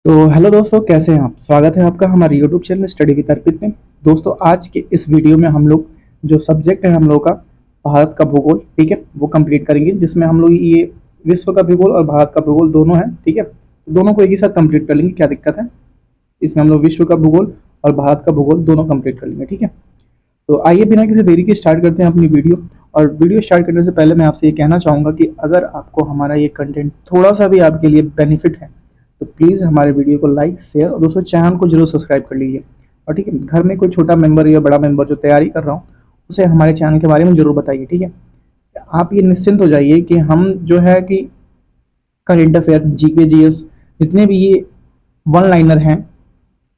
तो हेलो दोस्तों, कैसे हैं आप। स्वागत है आपका हमारे यूट्यूब चैनल स्टडी विद अर्पित में। दोस्तों, आज के इस वीडियो में हम लोग जो सब्जेक्ट है हम लोग का भारत का भूगोल, ठीक है, वो कंप्लीट करेंगे, जिसमें हम लोग ये विश्व का भूगोल और भारत का भूगोल दोनों है, ठीक है। दोनों को एक ही साथ कंप्लीट कर लेंगे, क्या दिक्कत है। इसमें हम लोग विश्व का भूगोल और भारत का भूगोल दोनों कंप्लीट कर लेंगे, ठीक है। तो आइए बिना किसी देरी के स्टार्ट करते हैं अपनी वीडियो। और वीडियो स्टार्ट करने से पहले मैं आपसे ये कहना चाहूँगा कि अगर आपको हमारा ये कंटेंट थोड़ा सा भी आपके लिए बेनिफिट है तो प्लीज़ हमारे वीडियो को लाइक, शेयर और दोस्तों चैनल को जरूर सब्सक्राइब कर लीजिए। और ठीक है, घर में कोई छोटा मेंबर या बड़ा मेंबर जो तैयारी कर रहा हूँ उसे हमारे चैनल के बारे में जरूर बताइए, ठीक है। आप ये निश्चिंत हो जाइए कि हम जो है कि करंट अफेयर, जीके, जीएस, जितने भी ये वन लाइनर हैं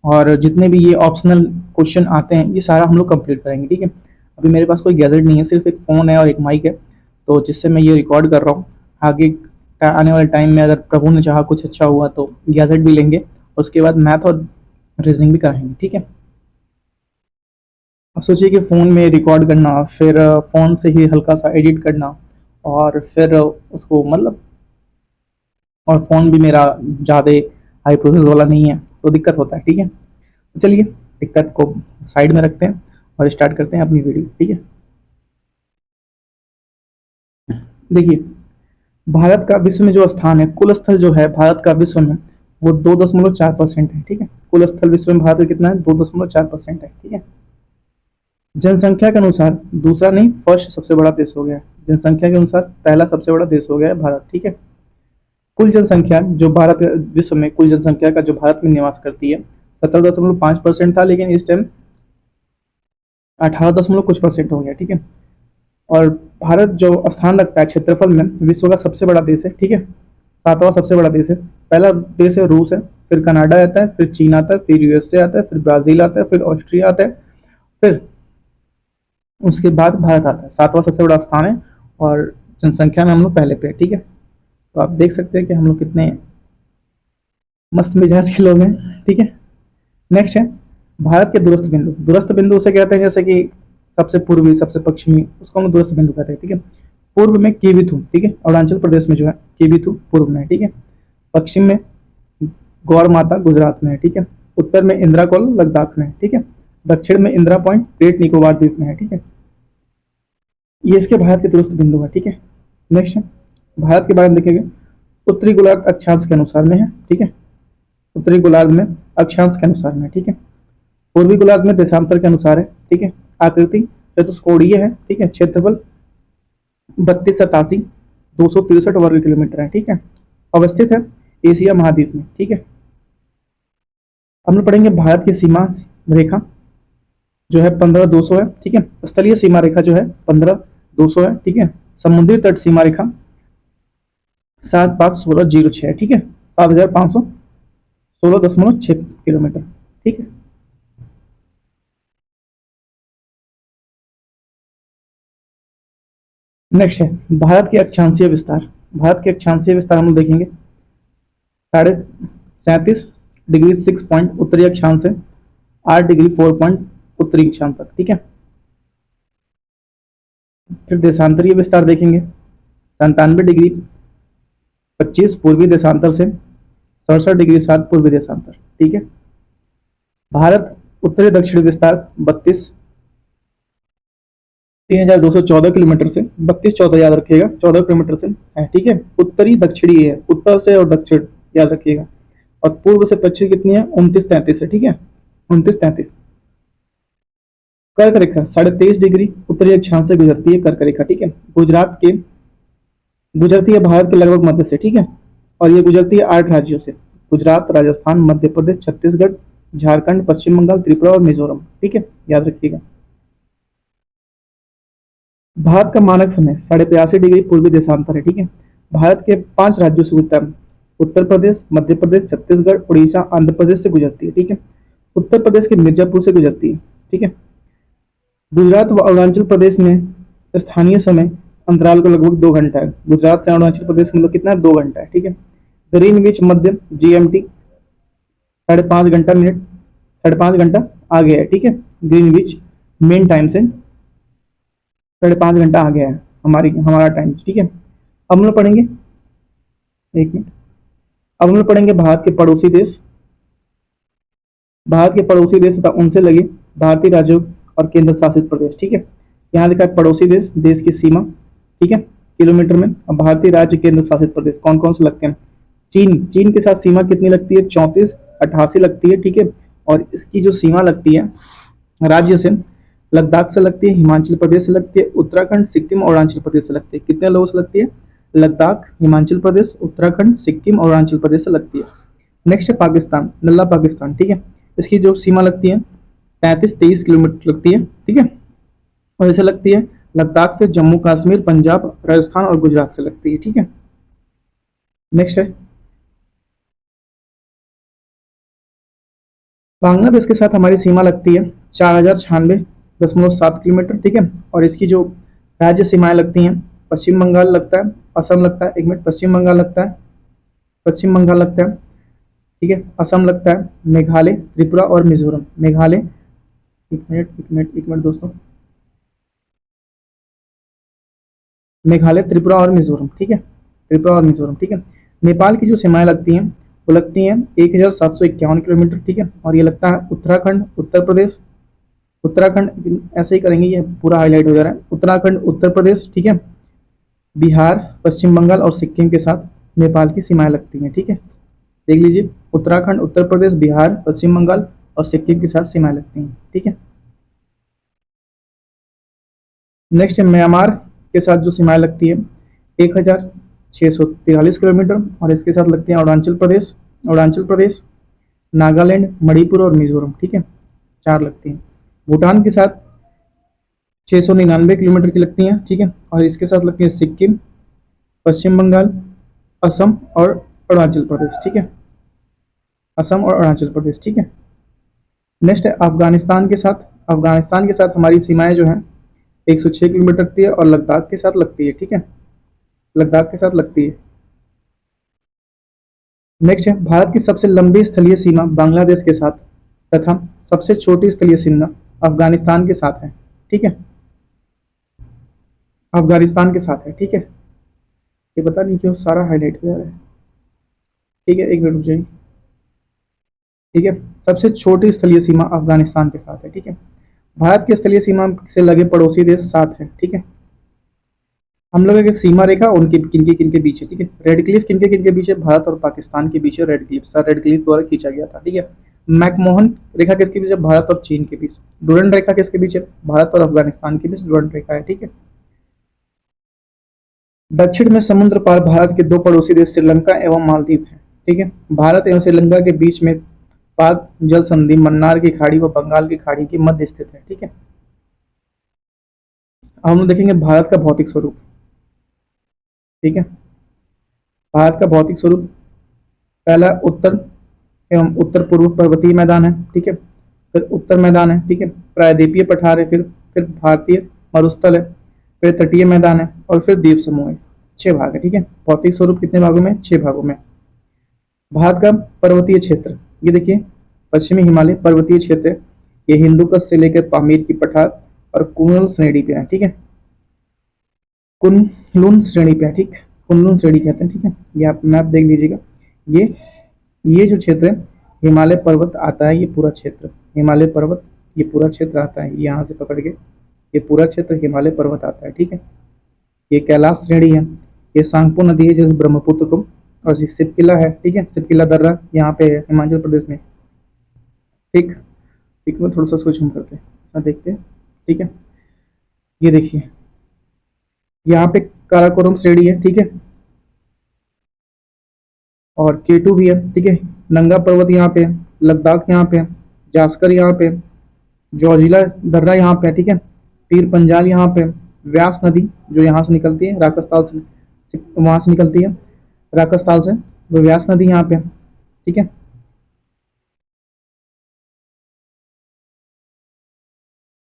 और जितने भी ये ऑप्शनल क्वेश्चन आते हैं ये सारा हम लोग कंप्लीट करेंगे, ठीक है। अभी मेरे पास कोई गैजेट नहीं है, सिर्फ एक फ़ोन है और एक माइक है, तो जिससे मैं ये रिकॉर्ड कर रहा हूँ। आगे आने वाले टाइम में अगर प्रभु ने चाहा कुछ अच्छा हुआ तो गैजेट भी लेंगे और उसके बाद मैथ और रीजनिंग भी कराएंगे, ठीक है। अब सोचिए कि फ़ोन में रिकॉर्ड करना, फिर फ़ोन से ही हल्का सा एडिट करना और फिर उसको मतलब, और फ़ोन भी मेरा ज़्यादा हाई प्रोसेस वाला नहीं है तो दिक्कत होता है, ठीक है। तो चलिए दिक्कत को साइड में रखते हैं और स्टार्ट करते हैं अपनी वीडियो, ठीक है। देखिए, भारत का विश्व में जो स्थान है, कुल स्थल जो है भारत का विश्व में वो 2.4% है, ठीक है। कुल स्थल विश्व में भारत का कितना है, 2.4% है, ठीक है। जनसंख्या के अनुसार दूसरा नहीं, फर्स्ट सबसे बड़ा देश हो गया। जनसंख्या के अनुसार पहला सबसे बड़ा देश हो गया है भारत, ठीक है। कुल जनसंख्या जो भारत विश्व में कुल जनसंख्या का जो भारत में निवास करती है 17.5% था, लेकिन इस टाइम 18 दशमलव कुछ परसेंट हो गया, ठीक है। और भारत जो स्थान रखता है क्षेत्रफल में विश्व का सबसे बड़ा देश है, ठीक है। सातवां सबसे बड़ा देश है। पहला देश है रूस है, फिर कनाडा आता है, फिर चीन आता है, फिर यूएसए आता है, फिर ब्राजील आता है, फिर ऑस्ट्रिया आता है, फिर उसके बाद भारत आता है। सातवां सबसे बड़ा स्थान है और जनसंख्या में हम लोग पहले पे है, ठीक है। तो आप देख सकते हैं कि हम लोग कितने मस्त मिजाज के लोग हैं, ठीक है। नेक्स्ट है भारत के दूरस्थ बिंदु। दूरस्थ बिंदु उसे कहते हैं जैसे कि सबसे पूर्वी, सबसे पश्चिमी, उसको हम दूरस्थ बिंदु कहते हैं, ठीक है। पूर्व में केविथु, ठीक है, अरुणाचल प्रदेश में जो है केविथु पूर्व में है, ठीक है। पश्चिम में गौर माता गुजरात में है, ठीक है। उत्तर में इंदिरा कॉल लद्दाख में है, ठीक है। दक्षिण में इंदिरा पॉइंट ग्रेट निकोबार द्वीप में है, ठीक है। ये इसके भारत के दूरस्थ बिंदु है, ठीक है। नेक्स्ट है भारत के बारे में देखेंगे, उत्तरी गोलार्ध अक्षांश के अनुसार में है, ठीक है। उत्तरी गोलार्ध में अक्षांश के अनुसार में, ठीक है। पूर्वी गोलार्ध में देशांतर के अनुसार है, ठीक है। आकृति चतुष्कोणीय है, ठीक है। क्षेत्रफल 3287 263 वर्ग किलोमीटर है, ठीक है। अवस्थित है एशिया महाद्वीप में, ठीक है। हम लोग पढ़ेंगे भारत की सीमा रेखा जो है 15,200 है, ठीक है। स्थलीय सीमा रेखा जो है 15,200 है, ठीक है। समुद्री तट सीमा रेखा 7,516,06 है, ठीक है। 7,516.6 किलोमीटर, ठीक है। नेक्स्ट है भारत के अक्षांशीय विस्तार। भारत के अक्षांशीय विस्तार हम लोग देखेंगे 37.6 डिग्री 6 पॉइंट उत्तरी अक्षांश से 8 डिग्री 4 पॉइंट उत्तरी अक्षांश तक, ठीक है। फिर देशांतरीय विस्तार देखेंगे 97 डिग्री 25 पूर्वी देशांतर से 67 डिग्री 7 पूर्वी देशांतर, ठीक है। भारत उत्तरी दक्षिणी विस्तार 32,314 किलोमीटर से 32-14 याद रखिएगा, 14 किलोमीटर से है, ठीक है। उत्तरी दक्षिणी है, उत्तर से और दक्षिण याद रखिएगा। और पूर्व से पश्चिम कितनी है, 29-33 है, ठीक है। 29-33 कर्क रेखा 23.5 डिग्री उत्तरी अक्षांश से गुजरती है, कर्क रेखा, ठीक है। गुजरात के गुजरती है भारत के लगभग मध्य से, ठीक है। और ये गुजरती है 8 राज्यों से, गुजरात, राजस्थान, मध्य प्रदेश, छत्तीसगढ़, झारखंड, पश्चिम बंगाल, त्रिपुरा और मिजोरम, ठीक है, याद रखिएगा। भारत का मानक समय 83.5 डिग्री पूर्वी देशांतर है, ठीक है। भारत के 5 राज्यों से गुजरता है, उत्तर प्रदेश, मध्य प्रदेश, छत्तीसगढ़, उड़ीसा, आंध्र प्रदेश से गुजरती है, ठीक है। उत्तर प्रदेश के मिर्जापुर से गुजरती है, ठीक है। गुजरात व अरुणाचल प्रदेश में स्थानीय समय अंतराल को लगभग 2 घंटा है। गुजरात से अरुणाचल प्रदेश मतलब कितना है, 2 घंटा है, ठीक है। ग्रीनविच मध्य जीएमटी 5.5 घंटा मिनट, 5.5 घंटा आगे है, ठीक है। ग्रीनविच मेन टाइम से 5.5 घंटा आगे है हमारा टाइम, ठीक है। अब हम लोग पढ़ेंगे, एक मिनट, अब हम लोग पढ़ेंगे भारत के पड़ोसी देश, भारत के पड़ोसी देश तथा उनसे लगे भारतीय राज्यों और केंद्र शासित प्रदेश। ठीक है, यहाँ लिखा है पड़ोसी देश, देश की सीमा, ठीक है, किलोमीटर में। और भारतीय राज्य, केंद्र शासित प्रदेश कौन कौन से लगते हैं? चीन, चीन के साथ सीमा कितनी लगती है? 3488 लगती है। ठीक है, और इसकी जो सीमा लगती है राज्य से, लद्दाख से लगती है, हिमाचल प्रदेश से लगती है, उत्तराखंड, सिक्किम और अरुणाचल प्रदेश से लगती है। कितने लोगों से लगती है? लद्दाख, हिमाचल प्रदेश, उत्तराखंड, सिक्किम और अरुणाचल प्रदेश से लगती है। नेक्स्ट है पाकिस्तान, नल्ला पाकिस्तान। ठीक है, इसकी जो सीमा लगती है 35-23 किलोमीटर लगती है। ठीक है, और इसे लगती है लद्दाख से जम्मू कश्मीर, पंजाब, राजस्थान और गुजरात से लगती है। ठीक है, नेक्स्ट है बांग्लादेश के साथ हमारी सीमा लगती है 4096.7 किलोमीटर। ठीक है, और इसकी जो राज्य सीमाएं लगती हैं, पश्चिम बंगाल लगता है, असम लगता है, एक मिनट, पश्चिम बंगाल लगता है, पश्चिम बंगाल लगता है, ठीक है, असम लगता है, मेघालय, त्रिपुरा और मिजोरम। मेघालय, एक मिनट दोस्तों, मेघालय, त्रिपुरा और मिजोरम। ठीक है, त्रिपुरा और मिजोरम। ठीक है, नेपाल की जो सीमाएं लगती हैं वो लगती हैं 1751 किलोमीटर। ठीक है, और ये लगता है उत्तराखंड, उत्तर प्रदेश, उत्तराखंड ऐसे ही करेंगे, ये पूरा हाईलाइट हो जा रहा है, उत्तराखंड, उत्तर प्रदेश, ठीक है, बिहार, पश्चिम बंगाल और सिक्किम के साथ नेपाल की सीमाएं लगती हैं। ठीक है, देख लीजिए, उत्तराखंड, उत्तर प्रदेश, बिहार, पश्चिम बंगाल और सिक्किम के साथ सीमाएं लगती हैं। ठीक है, नेक्स्ट म्यांमार के साथ जो सीमाएं लगती है 1643 किलोमीटर, और इसके साथ लगती है अरुणाचल प्रदेश, अरुणाचल प्रदेश, नागालैंड, मणिपुर और मिजोरम। ठीक है, 4 लगती हैं। भूटान के साथ 699 किलोमीटर की लगती हैं। ठीक है, और इसके साथ लगती है सिक्किम, पश्चिम बंगाल, असम और अरुणाचल प्रदेश। ठीक है, असम और अरुणाचल प्रदेश। ठीक है, नेक्स्ट है अफगानिस्तान के साथ। अफगानिस्तान के साथ हमारी सीमाएं जो हैं 106 किलोमीटर लगती है और लद्दाख के साथ लगती है। ठीक है, लद्दाख के साथ लगती है। नेक्स्ट है भारत की सबसे लंबी स्थलीय सीमा बांग्लादेश के साथ तथा सबसे छोटी स्थलीय सीमा अफगानिस्तान के साथ है। ठीक है, अफगानिस्तान के साथ है। ठीक है, ये पता नहीं क्यों सारा हाईलाइट हो जा रहा है। ठीक है, एक मिनट रुक जाइए। ठीक है, सबसे छोटी स्थलीय सीमा अफगानिस्तान के साथ है। ठीक है, भारत की स्थलीय सीमा से लगे पड़ोसी देश 7 है। ठीक है, हम लोगों की सीमा रेखा उनके किनके बीच है। ठीक है, रेड क्लिफ किनके बीच है? भारत और पाकिस्तान के बीच है red Cliff, sir red Cliff द्वारा खींचा गया था। ठीक है, मैकमोहन रेखा किसके बीच है? भारत और चीन के बीच। डुरंड रेखा किसके बीच है? भारत और अफगानिस्तान के बीच डुरंड रेखा है। ठीक है, दक्षिण में समुद्र पार भारत के 2 पड़ोसी देश श्रीलंका एवं मालदीव है। ठीक है, भारत एवं श्रीलंका के बीच में पाक जल संधि, मन्नार की खाड़ी व बंगाल की खाड़ी के मध्य स्थित है। ठीक है, अब हम लोग देखेंगे भारत का भौतिक स्वरूप। ठीक है, भारत का भौतिक स्वरूप, पहला उत्तर एवं उत्तर पूर्व पर्वतीय मैदान है। ठीक है, फिर उत्तर मैदान है। ठीक है, प्रायद्वीपीय पठार है, फिर भारतीय मरुस्थल है, फिर तटीय मैदान है और फिर द्वीप समूह है। 6 भाग है। ठीक है, भौतिक स्वरूप कितने भागों में? 6 भागों में। भारत का पर्वतीय क्षेत्र, ये देखिए पश्चिमी हिमालय पर्वतीय क्षेत्र, ये हिंदुकुश से लेकर पामीर की पठार और कुनलुन श्रेणी पे है। ठीक है, कुनलुन श्रेणी पे है। ठीक, कुनलुन श्रेणी कहते हैं। ठीक है, ये आप मैप देख लीजिएगा। ये जो क्षेत्र है हिमालय पर्वत आता है, ये पूरा क्षेत्र हिमालय पर्वत, ये पूरा क्षेत्र आता है, यहाँ से पकड़ के ये पूरा क्षेत्र हिमालय पर्वत आता है। ठीक है, ये कैलाश श्रेणी है, ये सांगपो नदी है जो ब्रह्मपुत्र को, और सिपकिला है। ठीक है, सिपकिला दर्रा यहाँ पे है हिमाचल प्रदेश में। ठीक, ठीक में थोड़ा सा इसको झूम करते हैं, देखते हैं। ठीक है, ये देखिए यहाँ पे काराकोरम श्रेणी है। ठीक है, और केटू भी है। ठीक है, नंगा पर्वत यहाँ पे है, लद्दाख यहाँ पे है, जास्कर यहाँ पे, जोजिला दर्रा यहाँ पे है। ठीक है, पीर पंजाल यहाँ पे, व्यास नदी जो यहाँ से निकलती है राकस्थाल से, वहां से निकलती है राकस्थाल से, वो व्यास नदी यहाँ पे। ठीक है,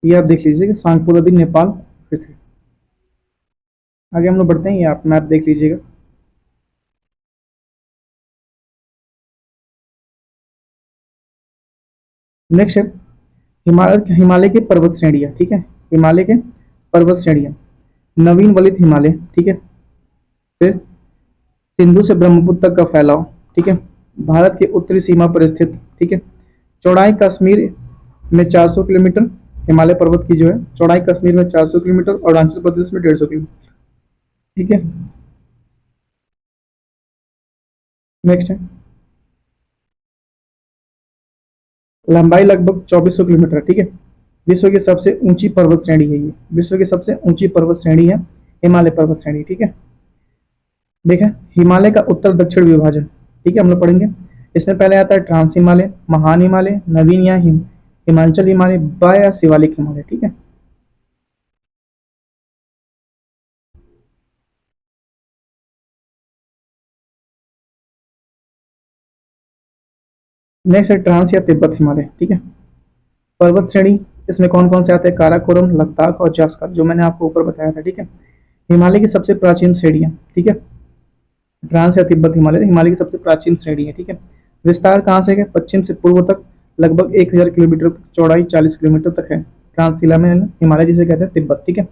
ये आप देख लीजिएगा सांगपो नदी नेपाल। फिर से आगे हम लोग बढ़ते हैं, ये आप मैप देख लीजिएगा। नेक्स्ट है हिमालय, हिमालय की पर्वत श्रेणियां। ठीक है, हिमालय के पर्वत श्रेणियां, नवीन वलित हिमालय। ठीक है, फिर सिंधु से ब्रह्मपुत्र तक का फैलाव। ठीक है, भारत के उत्तरी सीमा पर स्थित। ठीक है, चौड़ाई कश्मीर में 400 किलोमीटर, हिमालय पर्वत की जो है चौड़ाई कश्मीर में 400 किलोमीटर और अरुणाचल प्रदेश में 150 किलोमीटर। ठीक है, नेक्स्ट है, लंबाई लगभग 2400 किलोमीटर। ठीक है, विश्व की सबसे ऊंची पर्वत श्रेणी है ये, विश्व की सबसे ऊंची पर्वत श्रेणी है हिमालय पर्वत श्रेणी। ठीक है, देखें हिमालय का उत्तर दक्षिण विभाजन। ठीक है, हम लोग पढ़ेंगे। इसमें पहले आता है ट्रांस हिमालय, महान हिमालय, नवीन या हिमांचल हिमालय, ब या शिवालिक हिमालय। ठीक है, नेक्स्ट है ट्रांस या तिब्बत हिमालय। ठीक है, पर्वत श्रेणी इसमें कौन कौन से आते हैं, काराकोरम, लद्दाख और जास्कर, जो मैंने आपको ऊपर बताया था। ठीक है, हिमालय की सबसे प्राचीन श्रेणी है। ठीक है, ट्रांस या तिब्बत हिमालय हिमालय की सबसे प्राचीन श्रेणी है। ठीक है, विस्तार कहाँ से है, पश्चिम से पूर्व तक लगभग 1000 किलोमीटर तक, चौड़ाई 40 किलोमीटर तक है। ट्रांस हिमालय, हिमालय जिसे कहते हैं तिब्बत। ठीक है,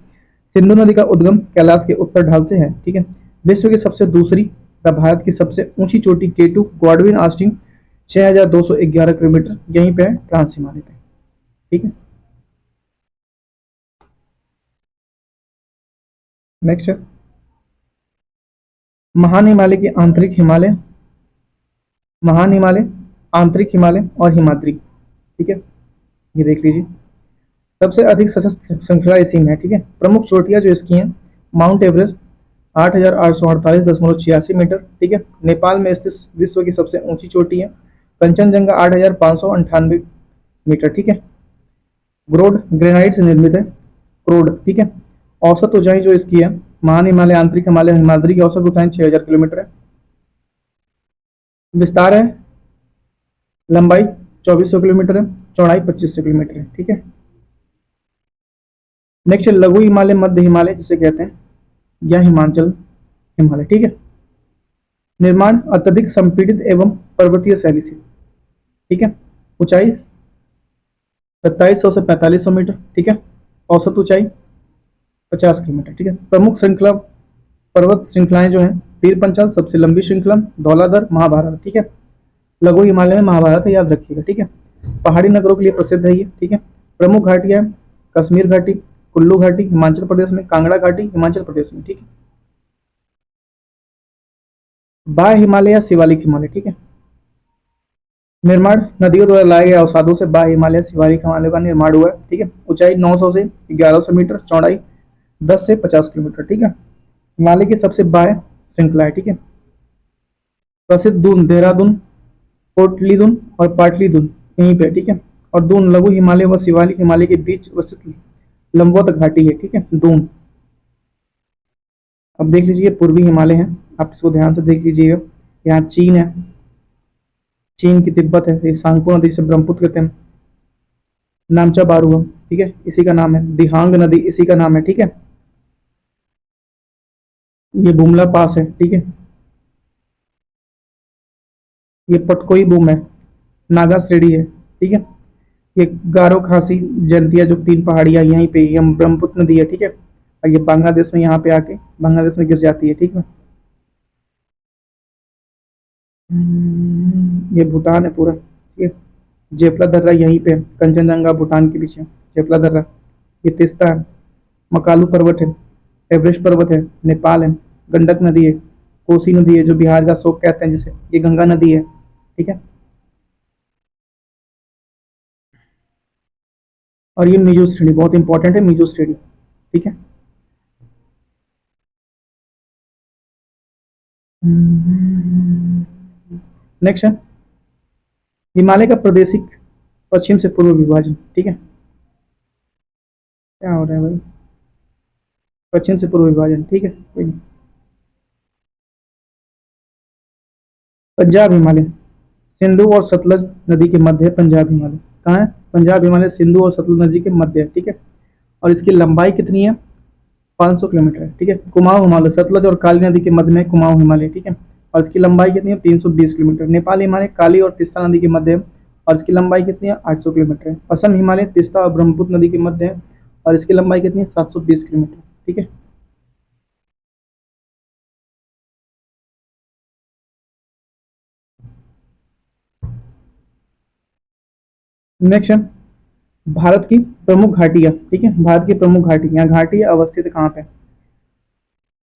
सिंधु नदी का उद्गम कैलाश के उत्तर ढाल से है। ठीक है, विश्व की सबसे दूसरी तथा भारत की सबसे ऊंची चोटी केटू गॉडविन आस्टिंग 6211 किलोमीटर यहीं पे है, ट्रांस हिमालय पे। ठीक है, नेक्स्ट है महान हिमालय की आंतरिक हिमालय, महान हिमालय, आंतरिक हिमालय और हिमाद्री। ठीक है, ये देख लीजिए, सबसे अधिक सशस्त्र श्रृंखला इसी में है। ठीक है, प्रमुख चोटियां जो इसकी हैं, माउंट एवरेस्ट 8,848.86 मीटर। ठीक है, नेपाल में स्थित विश्व की सबसे ऊंची चोटी है। कंचनजंगा 8,598 मीटर। ठीक है, ग्रोड ग्रेनाइट से निर्मित है, क्रोड। ठीक है, औसत ऊंचाई जो इसकी है, महान हिमालय, आंतरिक हिमालय, हिमाद्री की औसत ऊंचाई 6000 किलोमीटर है। विस्तार है, लंबाई 2400 किलोमीटर है, चौड़ाई 2500 किलोमीटर है। ठीक है, नेक्स्ट लघु हिमालय, मध्य हिमालय जिसे कहते हैं, या हिमाचल हिमालय। ठीक है, निर्माण अत्यधिक संपीड़ित एवं पर्वतीय शैली से। ठीक है, ऊंचाई 2700 से 4500 मीटर। ठीक है, औसत ऊंचाई 50 किलोमीटर। ठीक है, प्रमुख श्रृंखला पर्वत श्रृंखलाएं जो हैं, पीर पंचाल सबसे लंबी श्रृंखला, धौलाधर, महाभारत। ठीक है, लघु हिमालय में महाभारत है, याद रखिएगा। ठीक है, पहाड़ी नगरों के लिए प्रसिद्ध है ये। ठीक है, प्रमुख घाटियां, कश्मीर घाटी, कुल्लू घाटी हिमाचल प्रदेश में, कांगड़ा घाटी हिमाचल प्रदेश में। ठीक है, बाह्य हिमालय या शिवालिक हिमालय। ठीक है, निर्माण नदियों द्वारा लाए गए अवसादों से बाह्य हिमालय शिवालिक हिमालय का निर्माण हुआ है। ठीक है, ऊंचाई 900 से 1100 मीटर, चौड़ाई 10 से 50 किलोमीटर। ठीक है, हिमालय की सबसे बाह्य श्रृंखला है। ठीक है, प्रसिद्ध दून देहरादून, कोटलीदून और पाटलीदून यहीं पे। ठीक है, और दून लघु हिमालय व शिवालिक हिमालय के बीच अवस्थित लंबवत घाटी है। ठीक है, दून। अब देख लीजिए पूर्वी हिमालय है, आप इसको ध्यान से देख लीजिएगा। यहाँ चीन है, चीन की तिब्बत है, ये सांगपो नदी से ब्रह्मपुत्र कहते हैं, नामचा बारू है। ठीक है, इसी का नाम है, दिहांग नदी इसी का नाम है। ठीक है, ये बुमला पास है। ठीक है, ये पटकोई बूम है, नागा श्रेणी है। ठीक है, ये गारो खासी जयंतिया जो तीन पहाड़ियां यहीं पे, ये ब्रह्मपुत्र नदी है। ठीक है, और ये बांग्लादेश में यहाँ पे आके बांग्लादेश में गिर जाती है। ठीक है, ये भूटान है पूरा। ठीक है, जेपला दर्रा यहीं पे है, कंचनजंगा भूटान के पीछे, जेपला दर्रा। ये तिस्ता है, मकालू पर्वत है, एवरेस्ट पर्वत है, नेपाल है, गंडक नदी है, कोसी नदी है जो बिहार का शोक कहते हैं जिसे, ये गंगा नदी है। ठीक है, और ये मीजो श्रेणी बहुत इंपॉर्टेंट है, मीजो श्रेणी। ठीक है, नेक्स्ट है हिमालय का प्रादेशिक पश्चिम से पूर्व विभाजन। ठीक है, क्या हो रहा है भाई, पश्चिम से पूर्व विभाजन। ठीक है, पंजाब हिमालय, सिंधु और सतलज नदी के मध्य है पंजाब हिमालय। कहाँ है, पंजाब हिमालय सिंधु और सतलज नदी के मध्य है। ठीक है, और इसकी लंबाई कितनी है, 500 किलोमीटर है। ठीक है, कुमाऊं हिमालय सतलज और काली नदी के मध्य में कुमाऊं हिमालय। ठीक है, और इसकी लंबाई कितनी है, 320 किलोमीटर। नेपाल हिमालय काली और तीस्ता नदी के मध्य है, और इसकी लंबाई कितनी है, 800 किलोमीटर है। असम हिमालय तीस्ता और ब्रह्मपुत्र नदी के मध्य है, और इसकी लंबाई कितनी है, 720 किलोमीटर। ठीक है, नेक्स्ट है भारत की प्रमुख घाटियां, ठीक है, भारत की प्रमुख घाटियां, घाटियां अवस्थित कहाँ पे?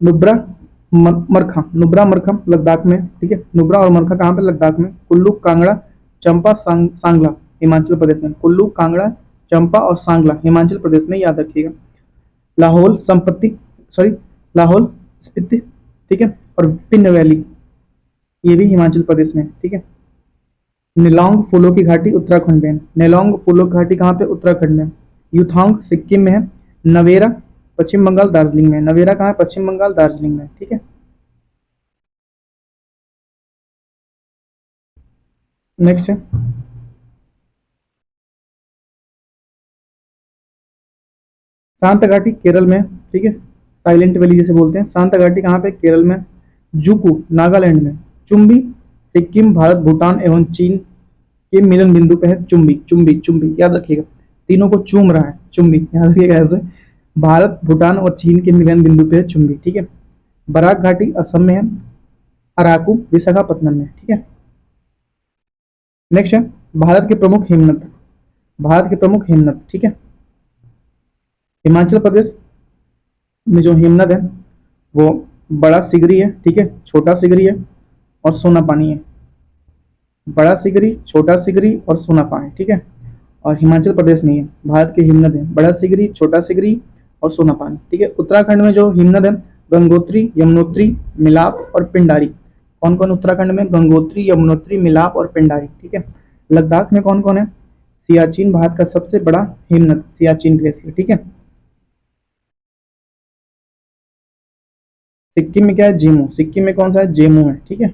नुब्रा, मरखा, नुब्रा मरखा लद्दाख में, ठीक है, नुब्रा और मरखा कहाँ पे? लद्दाख में। कुल्लू, कांगड़ा, चंपा, सांगला हिमाचल प्रदेश में। कुल्लू, कांगड़ा, चंपा और सांगला हिमाचल प्रदेश में, याद रखिएगा। लाहौल संपत्ति, सॉरी, लाहौल स्पीति, ठीक है, और पिन वैली ये भी हिमाचल प्रदेश में, ठीक है। नेलोंग फूलों की घाटी उत्तराखंड में। नेलोंग फूलों की घाटी कहाँ पे? उत्तराखंड में। यूथांग सिक्किम में है। नवेरा पश्चिम बंगाल दार्जिलिंग में। नवेरा कहाँ है? पश्चिम बंगाल दार्जिलिंग में, ठीक है। नेक्स्ट है शांत घाटी केरल में, ठीक है, साइलेंट वैली जिसे बोलते हैं। शांत घाटी कहाँ पे? केरल में। जुकू नागालैंड में। चुम्बी सिक्किम, भारत, भूटान एवं चीन के मिलन बिंदु पे है। चुम्बी, चुम्बी, चुम्बी, याद रखिएगा। तीनों को चूम रहा है, चुम्बी, याद रखिएगा ऐसे। भारत, भूटान और चीन के मिलन बिंदु पे है चुम्बी, ठीक है। बराक घाटी असम में है। अराकू विशाखापत्तनम में, ठीक है। नेक्स्ट है भारत के प्रमुख हिमनद। भारत के प्रमुख हिमनद, ठीक है। हिमाचल प्रदेश में जो हिमनद है वो बड़ा सिगरी है, ठीक है, छोटा सिगरी है और सोना पानी है। बड़ा सिगरी, छोटा सिगरी और सोना पानी, ठीक है। और हिमाचल प्रदेश में है भारत के हिमनद है बड़ा सिगरी, छोटा सिगरी और सोना पानी, ठीक है। उत्तराखंड में जो हिमनद है गंगोत्री, यमुनोत्री, मिलाप और पिंडारी। कौन कौन उत्तराखंड में? गंगोत्री, यमुनोत्री, मिलाप और पिंडारी, ठीक है। लद्दाख में कौन कौन है? सियाचिन, भारत का सबसे बड़ा हिमनद सियाचिन ग्लेशियर, ठीक है। सिक्किम में क्या है? जेमू। सिक्किम में कौन सा है? जेमू है, ठीक है।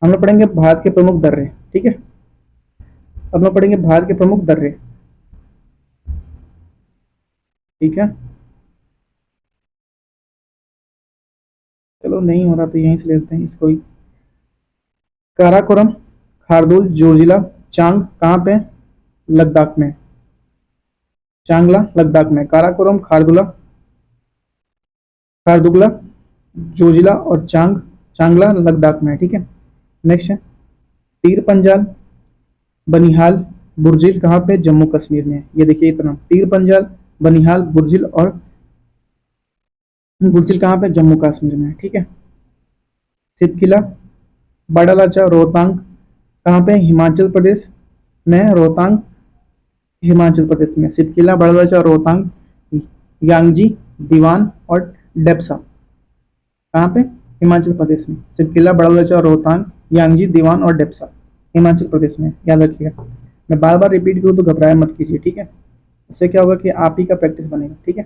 हम लोग पढ़ेंगे भारत के प्रमुख दर्रे, ठीक है। अब लोग पढ़ेंगे भारत के प्रमुख दर्रे, ठीक है। चलो नहीं हो रहा तो यहीं से लेते हैं इसको ही। काराकोरम, खारदुल, जोजिला, चांग कहाँ पे? लद्दाख में। चांगला लद्दाख में। काराकोरम, खारदुला, खारदुगला, जोजिला और चांगला लद्दाख में, ठीक है। नेक्स्ट है तीर पंजाल, बनिहाल, बुर्जिल कहाँ पे? जम्मू कश्मीर में। ये देखिए इतना, तीर पंजाल, बनिहाल, बुर्जिल और बुर्जिल कहाँ पे? जम्मू कश्मीर में, ठीक है। सिपकिला, बड़ा लाचा, रोहतांग कहाँ पे? हिमाचल प्रदेश में। रोहतांग हिमाचल प्रदेश में। सिपकिला, बड़ा लाचा, रोहतांग, यांगजी, दीवान और डेप्सा कहाँ पे? हिमाचल प्रदेश में। सिपकिला, बड़ा लाचा, रोहतांग, यांगजी, दीवान और डेप्सा हिमाचल प्रदेश में, याद रखिएगा। मैं बार बार रिपीट करूँ तो घबराया मत कीजिए, ठीक है। उससे क्या होगा कि आप ही का प्रैक्टिस बनेगा, ठीक है।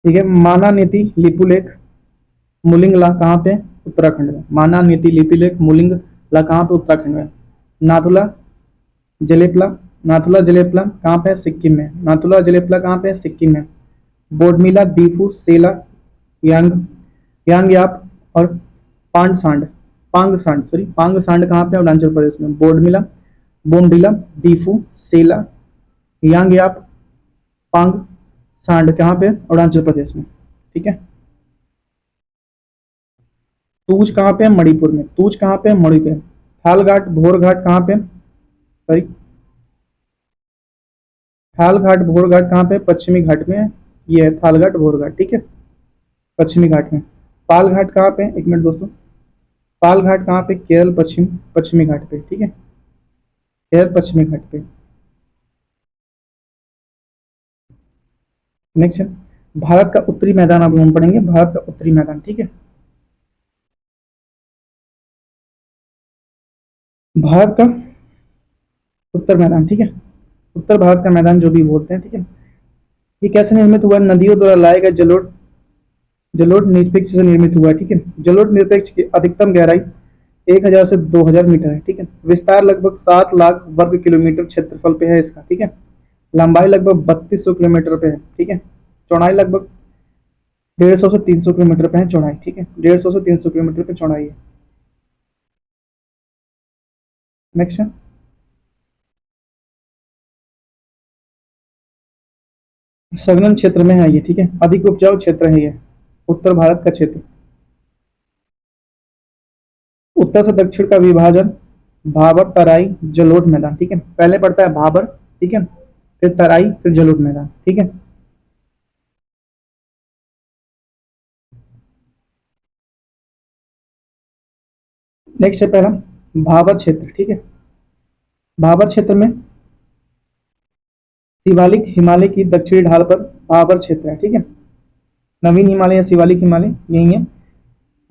ठीक है, माना नीति लिपुलेख मुलिंगला कहाँ पे? उत्तराखंड में। माना नीति लिपुलेख मुलिंगला कहाँ पे? उत्तराखंड में। नाथुला जलेपला, नाथुला जलेपला कहाँ पे? सिक्किम में। नाथुला जलेपला कहाँ पे? सिक्किम में। बोडमिला, दीफू, सेला, यांग यांगयाप और पांडसांड, पांगसांड, सॉरी, पांगसांड कहाँ पे? अरुणाचल प्रदेश में। बोडमिला, बोमडिला, दीफू, सेला, यांगयाप, पांग सांड कहाँ पे? अरुणाचल प्रदेश में, ठीक है। तूज कहाँ पे? मणिपुर में। तूज कहाँ पे? मणिपुर में। थालघाट, भोरघाट कहाँ पे? सॉरी, थालघाट, भोरघाट कहाँ पे? पश्चिमी घाट में। ये है थालघाट, भोरघाट, ठीक है, पश्चिमी घाट में। पालघाट कहाँ पे? एक मिनट दोस्तों, पालघाट कहाँ पे? केरल, पश्चिमी घाट पे, ठीक है, केरल पश्चिमी घाट पे। नेक्स्ट है भारत का उत्तरी मैदान, अब हम पढ़ेंगे भारत का उत्तरी मैदान, ठीक है। भारत का उत्तर मैदान, ठीक है, उत्तर भारत का मैदान जो भी बोलते हैं, ठीक है। ये कैसे निर्मित हुआ? नदियों द्वारा लाए गए जलोढ़, जलोढ़ निरपेक्ष से निर्मित हुआ है, ठीक है। जलोढ़ निरपेक्ष की अधिकतम गहराई 1000 से 2000 मीटर है, ठीक है। विस्तार लगभग 7 लाख वर्ग किलोमीटर क्षेत्रफल पे है इसका, ठीक है। लंबाई लगभग 3200 किलोमीटर पे है, ठीक है। चौड़ाई लगभग 150 से 300 किलोमीटर पे है चौड़ाई, ठीक है, 150 से 300 किलोमीटर पे चौड़ाई है। नेक्स्ट है संघनन क्षेत्र में है ये, ठीक है, अधिक उपजाऊ क्षेत्र है ये, उत्तर भारत का क्षेत्र। उत्तर से दक्षिण का विभाजन भाबर, तराई, जलोढ़ मैदान। ठीक है, पहले पड़ता है भाबर, ठीक है, फिर तराई, फिर जलोढ़ मैदान। ठीक है, नेक्स्ट है पहला भाबर क्षेत्र। ठीक है, भाबर क्षेत्र में शिवालिक हिमालय की दक्षिणी ढाल पर भाबर क्षेत्र है। ठीक है, नवीन हिमालय या शिवालिक हिमालय यही है।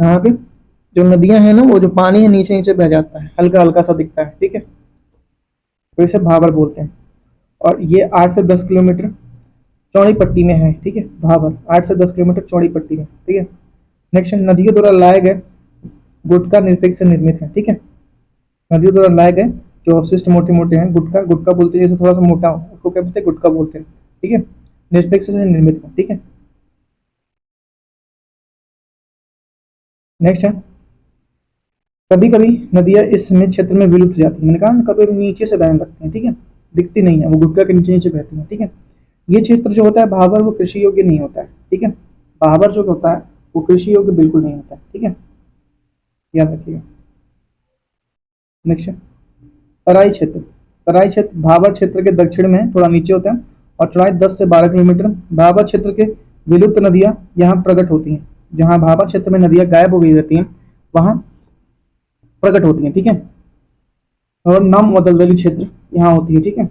यहाँ पे जो नदियां हैं ना, वो जो पानी है नीचे नीचे बह जाता है, हल्का हल्का सा दिखता है। ठीक है, तो इसे भाबर बोलते हैं। और ये 8 से 10 किलोमीटर चौड़ी पट्टी में है। ठीक है, भाबर 8 से 10 किलोमीटर चौड़ी पट्टी में। ठीक है, नेक्स्ट नदियों द्वारा लाए गए गुटका निरपेक्ष से निर्मित है। ठीक है, नदियों द्वारा लाए गए जो अवशिष्ट मोटे मोटे हैं, गुटका गुटका बोलते हैं, जैसे थोड़ा सा मोटा हो उसको क्या बोलते हैं, गुटका बोलते हैं। ठीक है, निरपेक्ष से निर्मित है। ठीक है, नेक्स्ट है कभी कभी नदियां इस सीमित क्षेत्र में विलुप्त हो जाती है। मैंने कहा ना, कभी नीचे से बहने लगती है। ठीक है, दिखती नहीं है, वो गुटका के नीचे नीचे बहती है। ठीक है, ये क्षेत्र जो होता है भाबर, वो कृषि योग्य नहीं होता है। ठीक है, भाबर जो होता है वो कृषि योग्य बिल्कुल नहीं होता है। ठीक है, याद रखिएगा। नेक्स्ट तराई क्षेत्र। तराई क्षेत्र भाबर क्षेत्र के दक्षिण में थोड़ा नीचे होता है और चौड़ाई 10 से 12 किलोमीटर। भाबर क्षेत्र के विलुप्त नदियां यहाँ प्रकट होती हैं। जहां भाबर क्षेत्र में नदियां गायब हो गई रहती हैं, वहां प्रकट होती हैं। ठीक है, और नम व दलदली क्षेत्र यहाँ होती है। ठीक है,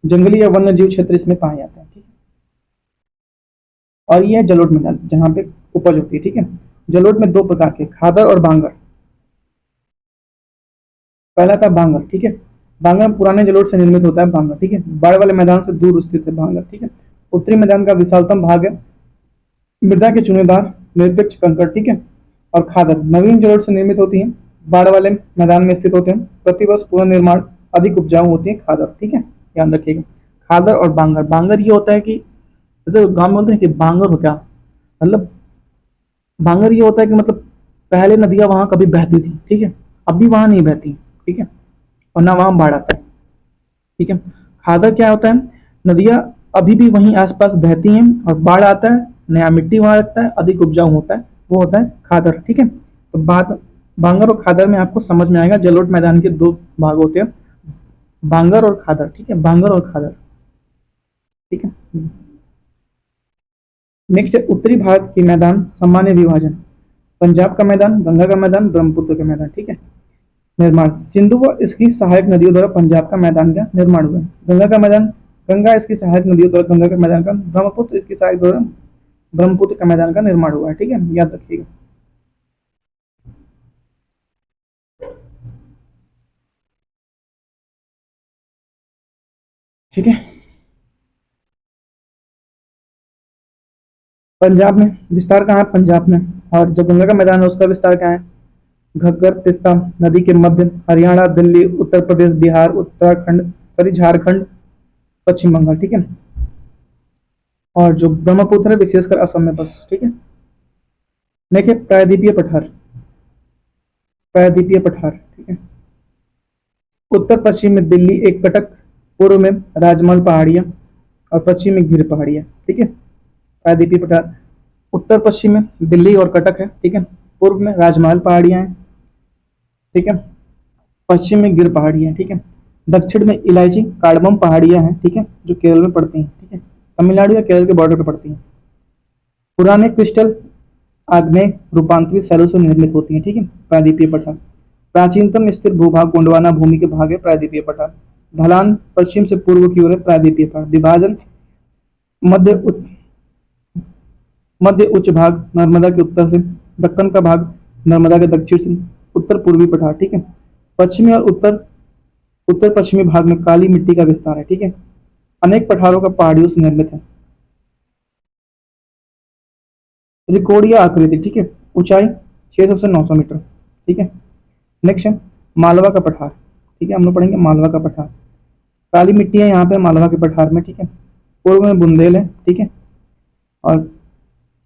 जंगली या वन्य जीव क्षेत्र इसमें पाए जाते हैं। ठीक है, और ये है जलोढ़ मैदान जहाँ पे उपज होती है। ठीक है, जलोढ़ में दो प्रकार के, खादर और बांगर। पहला था बांगर। ठीक है, बांगर पुराने जलोढ़ से निर्मित होता है। बांगर, ठीक है, बाढ़ वाले मैदान से दूर स्थित है बांगर। ठीक है, उत्तरी मैदान का विशालतम भाग है, मृदा के चुनेदार निरपेक्ष कंकड़। ठीक है, और खादर नवीन जलोढ़ से निर्मित होती है, बाढ़ वाले मैदान में स्थित होते हैं, प्रतिवर्ष पुनर्निर्माण अधिक उपजाऊ होती है। खादर, ठीक है, ध्यान रखिएगा। खादर और बांगर, बांगर ये होता है कि जैसे गांव में बोलते हैं कि बांगर हो क्या, मतलब बांगर ये होता है कि मतलब पहले नदियां वहां कभी बहती थी। ठीक है, अब भी वहां नहीं बहती। ठीक है, और ना वहां बाढ़ आता है। ठीक है, खादर क्या होता है, नदियां अभी भी वहीं आसपास बहती हैं और बाढ़ आता है, नया मिट्टी वहां लगता है, अधिक उपजाऊ होता है, वो होता है खादर। ठीक है, तो बात बांगर और खादर में आपको समझ में आएगा। जलोढ़ मैदान के दो भाग होते हैं, बांगर और खादर। ठीक है, बांगर और खादर। ठीक है, नेक्स्ट है उत्तरी भारत के मैदान सामान्य विभाजन। पंजाब का मैदान, गंगा का मैदान, ब्रह्मपुत्र का मैदान। ठीक है, निर्माण सिंधु व इसकी सहायक नदियों द्वारा पंजाब का मैदान का निर्माण हुआ है। गंगा का मैदान, गंगा इसकी सहायक नदियों द्वारा गंगा का मैदान का, ब्रह्मपुत्र इसकी सहायक द्वारा ब्रह्मपुत्र का मैदान का निर्माण हुआ है। ठीक है, याद रखिएगा। ठीक है, पंजाब में विस्तार कहाँ है, पंजाब में। और जो गंगा का मैदान है उसका विस्तार कहाँ है, घग्गर तिस्ता नदी के मध्य, हरियाणा, दिल्ली, उत्तर प्रदेश, बिहार, उत्तराखंड, सॉरी झारखंड, पश्चिम बंगाल। ठीक है, और जो ब्रह्मपुत्र है विशेषकर असम में बस। ठीक है, देखिए प्रायद्वीपीय पठार, प्रायद्वीपीय पठार। ठीक है, उत्तर पश्चिम में दिल्ली एक कटक, पूर्व में राजमहल पहाड़ियां और पश्चिम में गिर पहाड़ियां। ठीक है, प्रायद्वीपीय पठार उत्तर पश्चिम में दिल्ली और कटक है। ठीक है, पूर्व में राजमहल पहाड़ियां हैं। ठीक है, पश्चिम में गिर पहाड़ियां हैं। ठीक है, दक्षिण में इलायची कार्डमम पहाड़ियां हैं। ठीक है, जो केरल में पड़ती हैं। ठीक है, तमिलनाडु या केरल के बॉर्डर पर पड़ती हैं। पुराने क्रिस्टल आग्नेय रूपांतरित शैलों से निर्मित होती हैं। ठीक है, प्रायद्वीपीय पठार प्राचीनतम स्थिर भूभाग गोंडवाना भूमि के भाग है प्रायद्वीपीय पठार। ढलान पश्चिम से पूर्व की ओर है प्रायद्वीपीय पठार। विभाजन मध्य मध्य उच्च भाग नर्मदा के उत्तर से, दक्कन का भाग नर्मदा के दक्षिण से, उत्तर पूर्वी पठार। ठीक है, पश्चिमी और उत्तर उत्तर पश्चिमी भाग में काली मिट्टी का विस्तार है। ठीक है, अनेक पठारों का पहाड़ियों से निर्मित है। त्रिकोणीय आकृति। ठीक है, ऊंचाई 600 से 900 मीटर। ठीक है, नेक्स्ट है मालवा का पठार। ठीक है, हम लोग पढ़ेंगे मालवा का पठार। काली मिट्टी है यहाँ पे मालवा के पठार में। ठीक है, पूर्व में बुंदेल है। ठीक है, और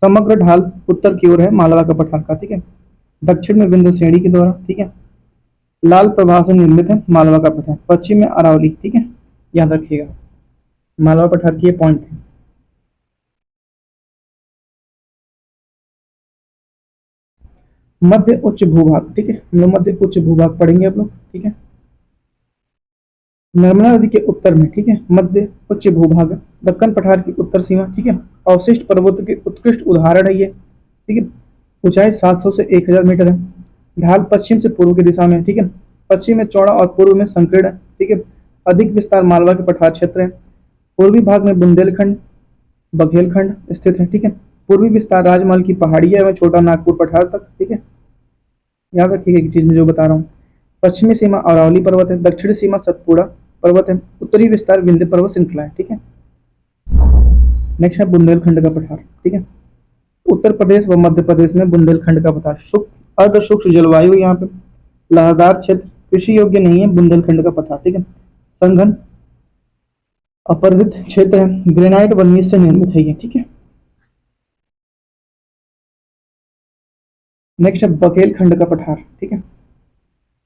समग्र ढाल उत्तर की ओर है मालवा का पठार का। ठीक है, दक्षिण में विंध्य श्रेणी के द्वारा। ठीक है, लाल प्रवाह से निर्मित है मालवा का पठार। पश्चिम में अरावली। ठीक है, याद रखिएगा मालवा पठार की ये पॉइंट है। मध्य उच्च भूभाग, ठीक है, हम लोग मध्य उच्च भूभाग पढ़ेंगे आप लोग, ठीक है। नर्मदा नदी के उत्तर में, ठीक है, मध्य उच्च भूभाग, दक्कन पठार की उत्तर सीमा, ठीक है। अवशिष्ट पर्वतों के उत्कृष्ट उदाहरण है ये, ठीक है। ऊंचाई 700 से 1000 मीटर है। ढाल पश्चिम से पूर्व की दिशा में, ठीक है। पश्चिम में चौड़ा और पूर्व में संकीर्ण है, ठीक है। अधिक विस्तार मालवा के पठार क्षेत्र है। पूर्वी भाग में बुंदेलखंड बघेलखंड स्थित है, ठीक है। पूर्वी विस्तार राजमहल की पहाड़ियां एवं छोटा नागपुर पठार तक, ठीक है। याद रखिएगा एक चीज में जो बता रहा हूँ। पश्चिमी सीमा अरावली पर्वत है, दक्षिणी सीमा सतपुड़ा पर्वत है, उत्तरी विस्तार विंध्य पर्वत श्रृंखला है, ठीक है। नेक्स्ट है बुंदेलखंड का पठार, ठीक है। उत्तर प्रदेश व मध्य प्रदेश में बुंदेलखंड का पठार शुष्क अर्ध शुष्क जलवायु, यहाँ पे लहरदार क्षेत्र, कृषि योग्य नहीं है बुंदेलखंड का पठार, ठीक है। संघन अपर्वित क्षेत्र है, ग्रेनाइट व नीच से निर्मित है ये, ठीक है। नेक्स्ट है बघेलखंड का पठार, ठीक है।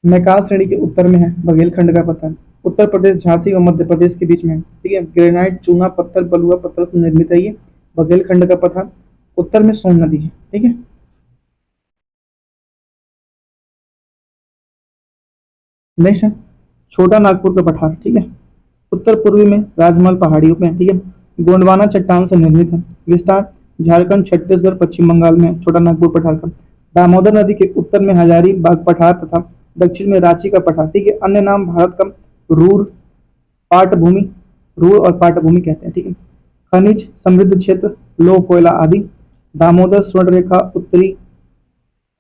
मैकाल श्रेणी के उत्तर में है बघेलखंड का पठार। उत्तर प्रदेश झांसी और मध्य प्रदेश के बीच में है, ठीक है। ग्रेनाइट चूना पत्थर बलुआ पत्थर से निर्मित है ये बघेलखंड का पठार। उत्तर में सोन नदी है, ठीक है। नेक्स्ट है छोटा नागपुर का पठार, ठीक है। उत्तर पूर्वी में राजमहल पहाड़ियों में, ठीक है। गोंडवाना चट्टान से निर्मित है। विस्तार झारखंड छत्तीसगढ़ पश्चिम बंगाल में छोटा नागपुर पठार का। दामोदर नदी के उत्तर में हजारी बाग पठार तथा दक्षिण में रांची का पठार, ठीक है। अन्य नाम भारत का रूर पाटभूमि, रूर और पाटभूमि कहते हैं, ठीक है। खनिज समृद्ध क्षेत्र, लौह कोयला आदि। दामोदर स्वर्ण रेखा उत्तरी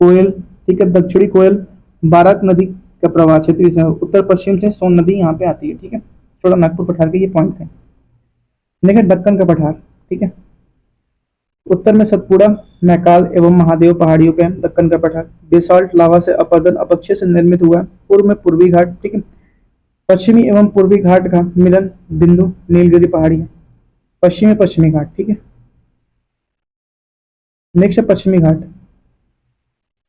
कोयल, ठीक है, दक्षिणी कोयल, बाराक नदी का प्रवाह क्षेत्र से उत्तर पश्चिम से सोन नदी यहाँ पे आती है, ठीक है। छोटा नागपुर पठार के ये पॉइंट है। देखिए दक्कन का पठार, ठीक है। उत्तर में सतपुड़ा मैकाल एवं महादेव पहाड़ियों पे दक्कन का पठार बेसाल्ट लावा से अपरदन अपक्षय से निर्मित हुआ है। पूर्व में पूर्वी घाट, ठीक है। पश्चिमी एवं पूर्वी घाट का मिलन बिंदु नीलगिरी पहाड़ी है। पश्चिमी पश्चिमी घाट, ठीक है। नेक्स्ट है पश्चिमी घाट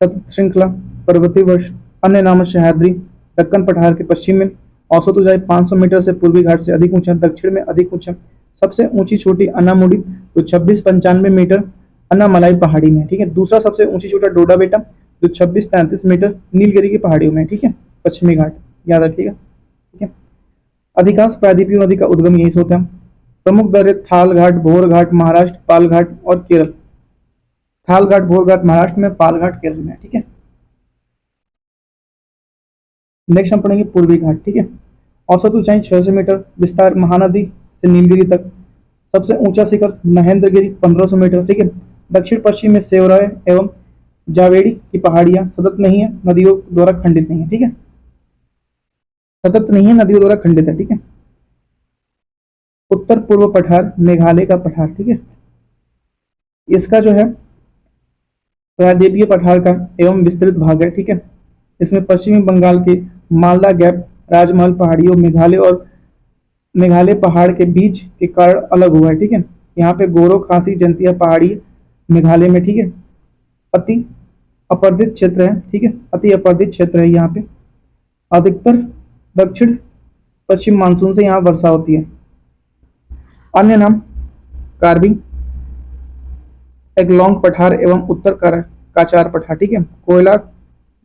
श्रृंखला पर्वतीय वर्ष, अन्य नाम सह्याद्री। दक्कन पठार के पश्चिम में औसत ऊंचाई 500 मीटर से पूर्वी घाट से अधिक ऊंचा, दक्षिण में अधिक ऊंचा। सबसे ऊंची चोटी अनामुड़ी जो 2695 मीटर अन्नामलाई पहाड़ी में, ठीक है। दूसरा सबसे ऊंची चोटा डोडा बेटा जो 2633 मीटर नीलगिरी की पहाड़ियों में, ठीक है। पश्चिमी घाट याद रखिएगा, ठीक है। अधिकांश प्रायद्वीपीय नदी का उद्गम यहीं से होता है। प्रमुख दर्रे थाल घाट भोर घाट महाराष्ट्र, पाल घाट और केरल। थाल घाट भोर घाट महाराष्ट्र में, पाल घाट केरल में, ठीक है। नेक्स्ट हम पढ़ेंगे पूर्वी घाट, ठीक है। औसत ऊंचाई 600 मीटर, विस्तार महानदी से नीलगिरी तक। सबसे ऊंचा शिखर महेंद्रगिरी 1500 मीटर, ठीक है। दक्षिण पश्चिम में सेवराय एवं जावेड़ी की पहाड़ियां सतत नहीं है, नदियों द्वारा खंडित नहीं है, ठीक है। सतत नहीं है, नदियों द्वारा खंडित है, ठीक है। उत्तर पूर्व पठार मेघालय का पठार, ठीक है। इसका जो है प्रायद्वीपीय पठार का एवं विस्तृत भाग है, ठीक है। इसमें पश्चिमी बंगाल के मालदा गैप राजमहल पहाड़ियों मेघालय पहाड़ के बीच के कारण अलग हुआ है, ठीक है। यहाँ पे गोरो खासी जंतिया पहाड़ी मेघालय में, ठीक है। अति अपर्दित क्षेत्र है, ठीक है। अति अपर्दित क्षेत्र है यहाँ पे। अधिकतर दक्षिण पश्चिम मानसून से यहाँ वर्षा होती है। अन्य नाम कार्बी एक लौंग पठार एवं उत्तर काचार पठार, ठीक है। कोयला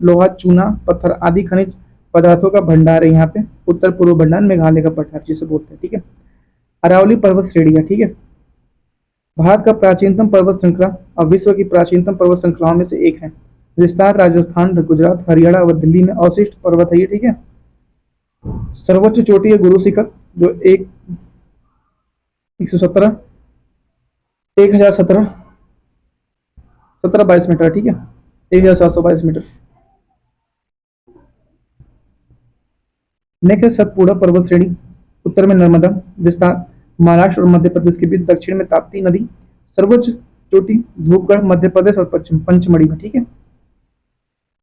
लोहा चूना पत्थर आदि खनिज पदार्थों का भंडार है यहाँ पे। उत्तर पूर्व भंडार मेघालय का पठार जिसे बोलते हैं, ठीक है। अरावली पर्वत श्रेणी है, ठीक है। भारत का प्राचीनतम पर्वत श्रृंखला और विश्व की प्राचीनतम पर्वत श्रृंखलाओं में से एक है। विस्तार राजस्थान गुजरात हरियाणा व दिल्ली में अवशिष्ट पर्वत है ये, ठीक है। सर्वोच्च चोटी है गुरु शिखर जो 117 1017 1722 मीटर, ठीक है। 1722 मीटर। नेक्स्ट सतपुड़ा पर्वत श्रेणी उत्तर में नर्मदा विस्तार महाराष्ट्र और मध्य प्रदेश के बीच, दक्षिण में ताप्ती नदी। सर्वोच्च चोटी धूपगढ़ मध्य प्रदेश और पश्चिम पंचमढ़ी में, ठीक है।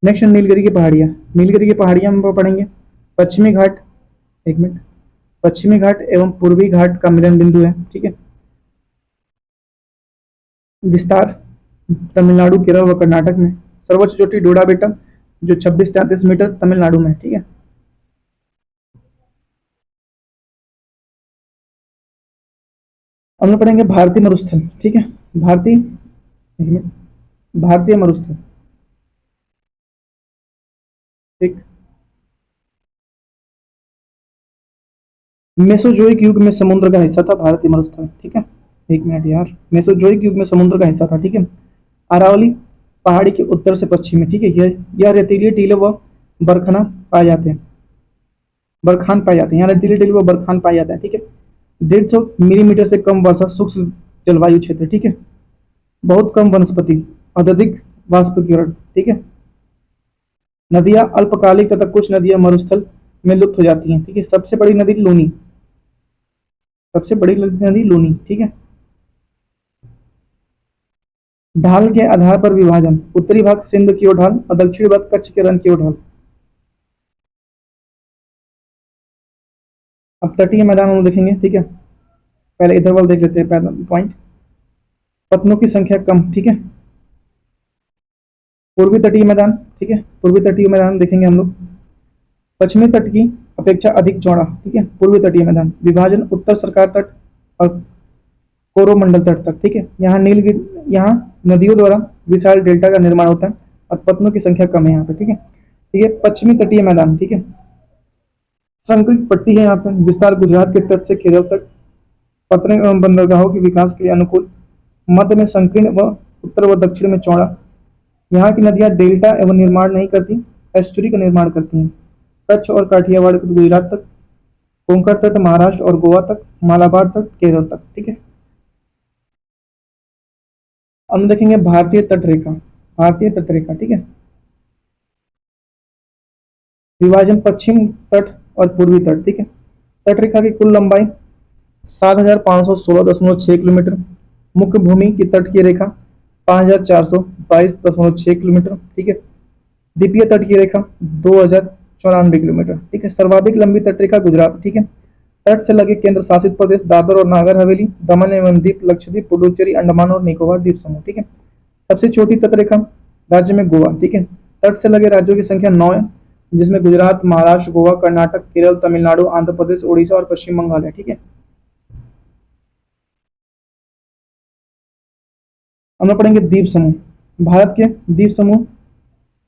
नेक्स्ट नीलगिरी की पहाड़ियां, नीलगिरी की पहाड़ियां हम पढ़ेंगे। पश्चिमी घाट, एक मिनट, पश्चिमी घाट एवं पूर्वी घाट का मिलन बिंदु है, ठीक है। विस्तार तमिलनाडु केरल व कर्नाटक में। सर्वोच्च चोटी डोडा बेटा जो 2633 मीटर तमिलनाडु में, ठीक है। अब हम पढ़ेंगे भारतीय मरुस्थल, ठीक है। भारतीय भारतीय मरुस्थल ठीक। मेसोजोइक युग में समुद्र का हिस्सा था भारतीय मरुस्थल, ठीक है। एक मिनट यार, मेसोजोइक युग में समुद्र का हिस्सा था, ठीक है। अरावली पहाड़ी के उत्तर से पश्चिम में, ठीक है। यह रेतीले टीले व बरखना पाए जाते हैं, बरखान पाए जाते हैं, यहाँ रेतीले टीले व बरखान पाए जाते हैं, ठीक है। 150 मिलीमीटर से कम वर्षा, शुष्क जलवायु क्षेत्र, ठीक है। बहुत कम वनस्पति, अत्यधिक वाष्पीकरण, ठीक है। नदियां अल्पकालिक तथा कुछ नदियां मरुस्थल में लुप्त हो जाती हैं, ठीक है। सबसे बड़ी नदी लूनी, सबसे बड़ी नदी लूनी, ठीक है। ढाल के आधार पर विभाजन, उत्तरी भाग सिंध की ओर ढाल और दक्षिणी भाग कच्छ के रण की ओर ढाल। अब तटीय मैदान हम देखेंगे, ठीक है। पहले इधर वाला देख लेते हैं, पहला पॉइंट। पत्तनों की संख्या कम, ठीक है। पूर्वी तटीय मैदान, ठीक है। पूर्वी तटीय मैदान देखेंगे हम लोग। पश्चिमी तट की अपेक्षा अधिक चौड़ा, ठीक है। पूर्वी तटीय मैदान विभाजन उत्तर सरकार तट और कोरोमंडल तट तक, ठीक है। यहाँ नदियों द्वारा विशाल डेल्टा का निर्माण होता है और पत्तनों की संख्या कम है यहाँ पे, ठीक है। ठीक है, पश्चिमी तटीय मैदान, ठीक है। संकरित पट्टी है यहाँ पे, विस्तार गुजरात के तट से केरल तक, पत्तन एवं बंदरगाहों के विकास के लिए अनुकूल, मध्य में संकीर्ण व उत्तर व दक्षिण में चौड़ा। यहाँ की नदियां डेल्टा एवं निर्माण नहीं करती, एस्चुरी का निर्माण करती हैं। कच्छ और काठियावाड़ गुजरात तक, कोंकण तट महाराष्ट्र और गोवा तक, मालाबार तट केरल तक, ठीक है। हम देखेंगे भारतीय तट रेखा, भारतीय तट रेखा, ठीक है। विभाजन पश्चिम तट और पूर्वी तट, ठीक है। तट रेखा की कुल लंबाई 7516.6 किलोमीटर, मुख्य भूमि की तट की रेखा 5422.6 किलोमीटर, ठीक है। द्वीपीय तट की रेखा 2094 किलोमीटर, ठीक है। सर्वाधिक लंबी तट रेखा गुजरात, ठीक है। तट से लगे केंद्र शासित प्रदेश दादर और नागर हवेली, दमन एवं दीप, लक्षद्वीप, पुडुचेरी, अंडमान और निकोबार द्वीप समूह, ठीक है। सबसे छोटी तट रेखा राज्य में गोवा, ठीक है। तट से लगे राज्यों की संख्या 9 है, जिसमें गुजरात, महाराष्ट्र, गोवा, कर्नाटक, केरल, तमिलनाडु, आंध्र प्रदेश, उड़ीसा और पश्चिम बंगाल है, ठीक है। हम लोग पढ़ेंगे द्वीप समूह। भारत के द्वीप समूह,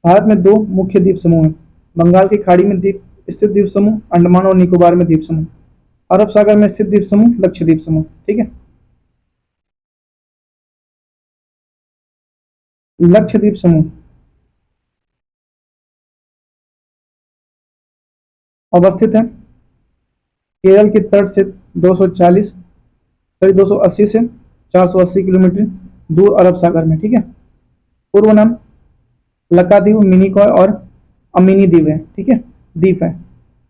भारत में दो मुख्य द्वीप समूह हैं। बंगाल की खाड़ी में द्वीप स्थित द्वीप समूह, अंडमान और निकोबार में द्वीप समूह, अरब सागर में स्थित द्वीप समूह, लक्षद्वीप समूह, ठीक है। लक्षद्वीप समूह अवस्थित है केरल के तट से 240 करीब 280 से 480 किलोमीटर दूर अरब सागर में, ठीक है। पूर्व नाम लकाद्वीप, मिनिकॉय और अमीनी द्वीप है, ठीक है। द्वीप है।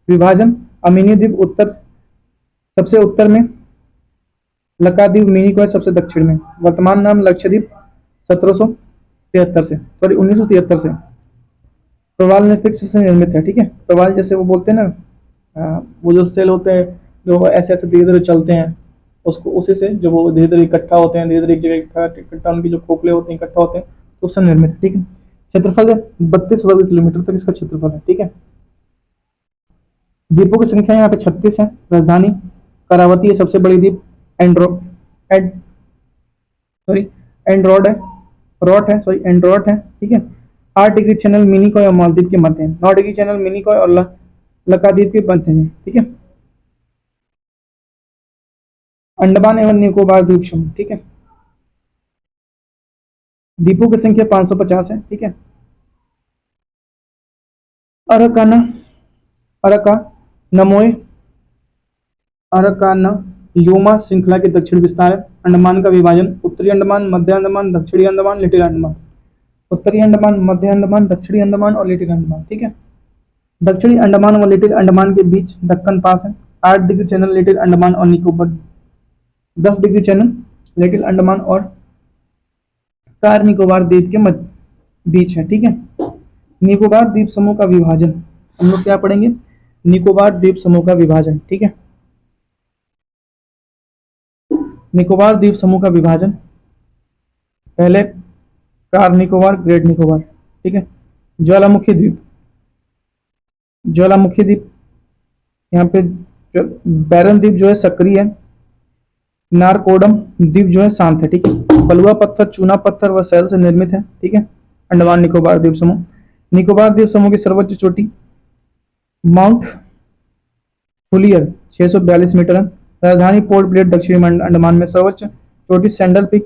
विभाजन अमीनी द्वीप उत्तर, सबसे उत्तर में, लकाद्वीप, मिनिकॉय सबसे दक्षिण में। वर्तमान नाम लक्षद्वीप 1773 से, सॉरी 1973 से प्रवाल निरपेक्ष से निर्मित है, ठीक है। प्रवाल जैसे वो बोलते हैं ना, वो जो सेल होते हैं जो ऐसे ऐसे धीरे धीरे चलते हैं, उसको उसी से जो वो धीरे धीरे इकट्ठा होते हैं, धीरे धीरे एक जगह इकट्ठा उनकी जो खोखले होते हैं इकट्ठा होते हैं, तो उससे निर्मित है, ठीक है। क्षेत्रफल है 32 वर्ग किलोमीटर तक इसका क्षेत्रफल है, ठीक है। द्वीपों की संख्या यहाँ पे 36 है। राजधानी करावती है, सबसे बड़ी द्वीप एंड्रो एड सॉरी एंड्रॉड है, रॉट है, सॉरी एंड्रॉट है, ठीक है। 8 डिग्री चैनल मिनिकॉय और मालदीव के मध्य है। 9 डिग्री चैनल मिनिकॉय और लक्षद्वीप के मध्य है, ठीक है। अंडमान एवं निकोबार द्वीप समूह, ठीक है। द्वीपों की संख्या 550 है, ठीक है। अरकाना अरका नमोए अरकाना योमा श्रृंखला के दक्षिण विस्तार है। अंडमान का विभाजन उत्तरी अंडमान, मध्य अंडमान, दक्षिणी अंडमान, लिटिल अंडमान, उत्तरी अंडमान, मध्य अंडमान, दक्षिणी अंडमान और लिटिल अंडमान, ठीक है। दक्षिणी अंडमान व लिटिल अंडमान के बीच दक्कन पास है। 8 डिग्री चैनल लिटिल अंडमान और Nicobar, 10 degree channel little Andaman और कार निकोबार द्वीप के मध्य बीच है, ठीक है। निकोबार द्वीप समूह का विभाजन हम लोग क्या पढ़ेंगे, निकोबार द्वीप समूह का विभाजन, ठीक है। निकोबार द्वीप समूह का विभाजन, पहले कार निकोबार, ग्रेट निकोबार, ठीक है। ज्वालामुखी द्वीप, ज्वालामुखी द्वीप यहाँ पे बैरन द्वीप जो है सक्रिय है। नारकोडम द्वीप जो है शांत है, ठीक है। बलुआ पत्थर, चूना पत्थर व सैल से निर्मित है, ठीक है। अंडमान निकोबार द्वीप समूह निकोबार द्वीप समूह की सर्वोच्च चोटी माउंट हुलियर 642 मीटर है। राजधानी पोर्ट ब्लेयर दक्षिणी अंडमान में। सर्वोच्च चोटी सैंडल पीक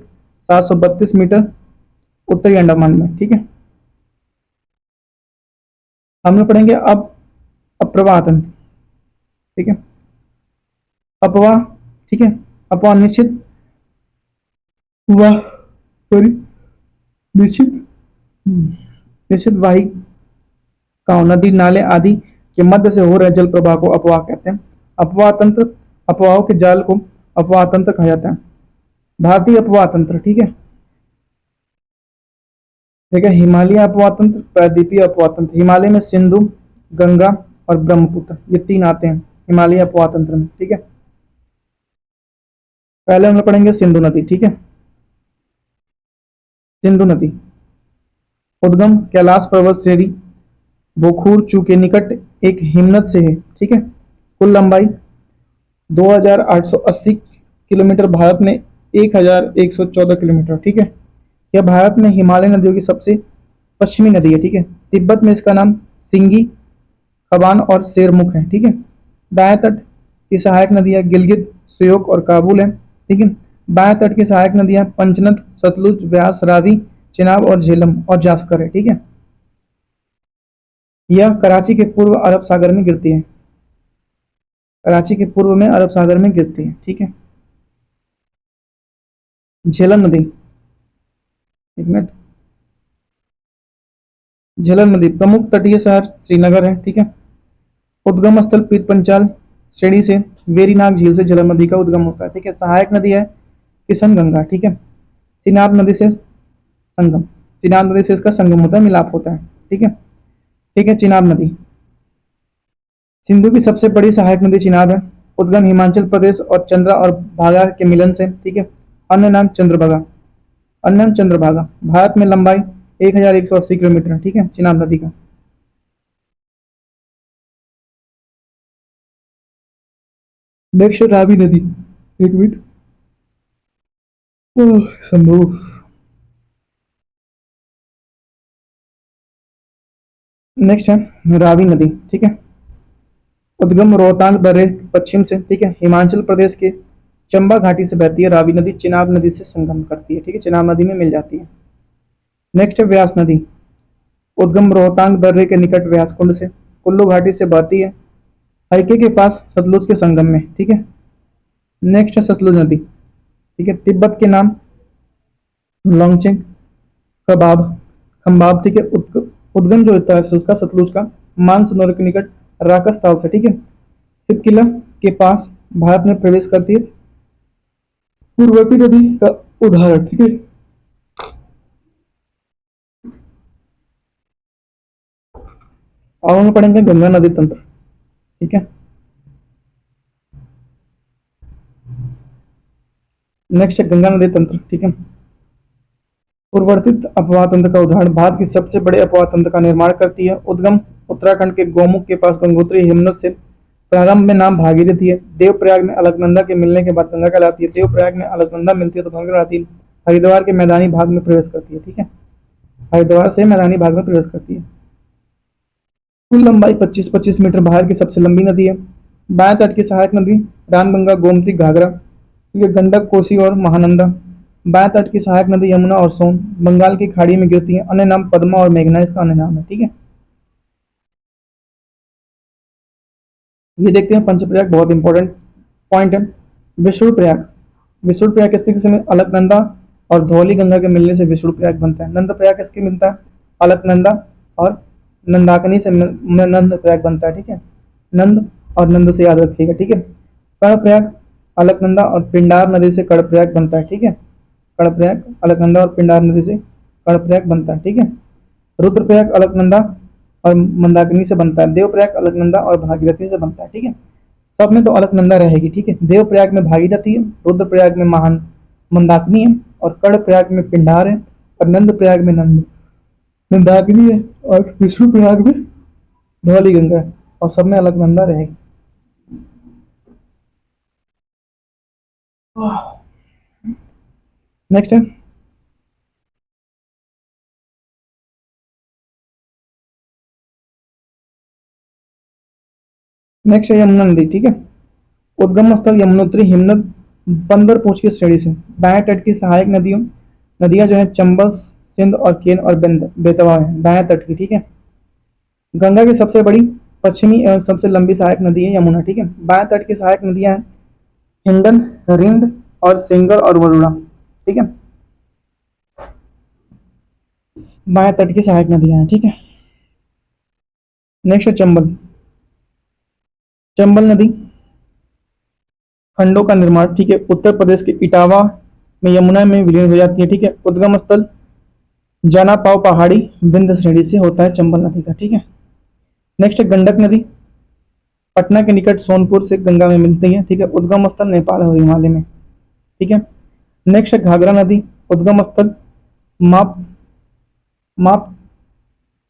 732 मीटर उत्तरी अंडमान में। ठीक है, हम लोग पढ़ेंगे अब अप्रवाह तंत्र। ठीक है, अपवाह। ठीक है, अपवाह निश्चित वाह सॉरी निश्चित निश्चित वाहिकाओं, नदी नाले आदि के मध्य से हो रहे जल प्रवाह को अपवाह कहते हैं। अपवाह तंत्र, अपवाहों के जाल को अपवाह तंत्र कहा जाता है। भारतीय अपवाह तंत्र। ठीक है, ठीक है, हिमालय अपवाह तंत्र, प्रायद्वीपीय अपवाह तंत्र। हिमालय में सिंधु, गंगा और ब्रह्मपुत्र, ये तीन आते हैं हिमालय अपवाह तंत्र में। ठीक है, पहले हम लोग पढ़ेंगे सिंधु नदी। ठीक है, सिंधु नदी उद्गम कैलाश पर्वत श्रेणी बोखूर चू के निकट एक हिमनद से है। ठीक है, कुल लंबाई 2880 किलोमीटर, भारत में 1114 किलोमीटर। ठीक है, यह भारत में हिमालय नदियों की सबसे पश्चिमी नदी है। ठीक है, तिब्बत में इसका नाम सिंगी, खबान और शेरमुख है। ठीक है, दाएं तट की सहायक नदियां गिलगित, श्योक और काबुल है। ठीक है, बाएं तट की सहायक नदियां पंचनद, सतलुज, व्यास, रावी, चिनाब और झेलम और जास्कर है। ठीक है, यह कराची के पूर्व अरब सागर में गिरती है। कराची के पूर्व में अरब सागर में गिरती है। ठीक है, झेलम नदी, एक मिनट, झेलम नदी प्रमुख तटीय शहर श्रीनगर है। ठीक है, उद्गम स्थल पीर पंचाल श्रेणी से वेरीनाग झील से झेलम नदी का उद्गम होता है। ठीक है, सहायक नदी है किशन गंगा। ठीक है, चिनाब नदी से संगम, चिनाब नदी से इसका संगम होता है, मिलाप होता है। ठीक है, ठीक है, चिनाब नदी सिंधु की सबसे बड़ी सहायक नदी चिनाब है। उद्गम हिमाचल प्रदेश और चंद्रा और भागा के मिलन से। ठीक है, अन्य नाम चंद्रभागा, अन्य नाम चंद्रभागा। भारत में लंबाई 1180 किलोमीटर है। ठीक है, चिनाब नदी का। नेक्स्ट रावी नदी, एक मिनट, संभव। नेक्स्ट है रावी नदी। ठीक है, उद्गम रोहतांग दर्रे पश्चिम से। ठीक है, हिमाचल प्रदेश के चंबा घाटी से बहती है। रावी नदी चिनाब नदी से संगम करती है। ठीक है, चिनाब नदी में मिल जाती है। नेक्स्ट है व्यास नदी, उद्गम रोहतांग दर्रे के निकट व्यास कुंड से, कुल्लू घाटी से बहती है, हरके के पास सतलुज के संगम में। ठीक है, नेक्स्ट है सतलुज नदी। ठीक है, तिब्बत के नाम लोंगचेंग, कबाब, खम्बाब। ठीक है, उद्गम जो होता है उसका सतलुज का मानसरोवर के निकट राकस ताल से। ठीक है, सिपकिला के पास भारत में प्रवेश करती है, पूर्वती नदी का उदाहरण। ठीक है, अब हम पढ़ेंगे गंगा नदी तंत्र। ठीक है, नेक्स्ट है गंगा नदी तंत्र। ठीक है, पूर्ववर्तित अपवाह तंत्र का उदाहरण, भारत की सबसे बड़े अपवाह तंत्र का निर्माण करती है। उद्गम उत्तराखंड के गौमुख के पास गंगोत्री हिमनद से, प्रारंभ में नाम भागीरथी है। देवप्रयाग में अलकनंदा के मिलने के बाद गंगा कहलाती है। देवप्रयाग में अलकनंदा मिलती है तो गंगा कहलाती है। हरिद्वार के मैदानी भाग में प्रवेश करती है। ठीक है, हरिद्वार से मैदानी भाग में प्रवेश करती है। कुल लंबाई 25-25 मीटर, भारत की सबसे लंबी नदी है। बाएं तट की सहायक नदी रानगंगा, गोमती, घाघरा, ये गंडक, कोसी और महानंदा। बाएं तट की सहायक नदी यमुना और सोन बंगाल की खाड़ी में गिरती है। अन्य नाम पद्मा और मेघना इसका अन्य नाम है। ठीक है, ये देखते हैं पंचप्रयाग, बहुत इंपॉर्टेंट पॉइंट है। विष्णु प्रयाग, विष्णु प्रयाग किसके किसके में, अलकनंदा और धौली गंगा के मिलने से विष्णु प्रयाग बनता है। नंद प्रयाग किसके मिलता है, अलकनंदा और नंदाकनी से नंद प्रयाग बनता है। ठीक है, नंद और नंद से याद रखिएगा। ठीक है, कर्णप्रयाग अलकनंदा और पिंडार नदी से कर्णप्रयाग बनता है। ठीक है, कर्णप्रयाग अलकनंदा और पिंडार नदी से कर्णप्रयाग बनता है। ठीक है, रुद्रप्रयाग अलकनंदा और मंदाकिनी से बनता है। देवप्रयाग अलकनंदा और भागीरथी से बनता है। ठीक है, सब में तो अलकनंदा रहेगी। ठीक है, देवप्रयाग में भागीरथी है, रुद्रप्रयाग में महान मंदाकिनी है और कर्णप्रयाग में पिंडार है और नंद प्रयाग में मंदाकिनी है और विष्णु प्रयाग में धौली गंगा है और सब में अलकनंदा रहेगी। नेक्स्ट है नेक्स्ट है यमुना नदी, ठीक है। उद्गम स्थल यमुनोत्री हिमनद बंदर पूंछ की श्रेणी से। दाएं तट की सहायक नदियों नदियां जो है चंबल, सिंध और केन और बेतवा है दाएं तट की, ठीक है। गंगा की सबसे बड़ी पश्चिमी एवं सबसे लंबी सहायक नदी है यमुना, ठीक है। बाएं तट की सहायक नदियां हैं हिंडन, रिंद और सिंगर और वरुणा, ठीक है। बाएं तट की सहायक नदियां हैं, ठीक है। नेक्स्ट है चंबल। चंबल नदी खंडों का निर्माण, ठीक है, उत्तर प्रदेश के इटावा में यमुना में विलीन हो जाती है, ठीक है। उद्गम स्थल जाना पाव पहाड़ी विंध्य श्रेणी से होता है चंबल नदी का, ठीक है। नेक्स्ट है गंडक नदी। पटना के निकट सोनपुर से गंगा में मिलती है, ठीक है। उद्गम स्थल नेपाल और हिमालय में, ठीक है। नेक्स्ट है घाघरा नदी। उद्गम स्थल माप माप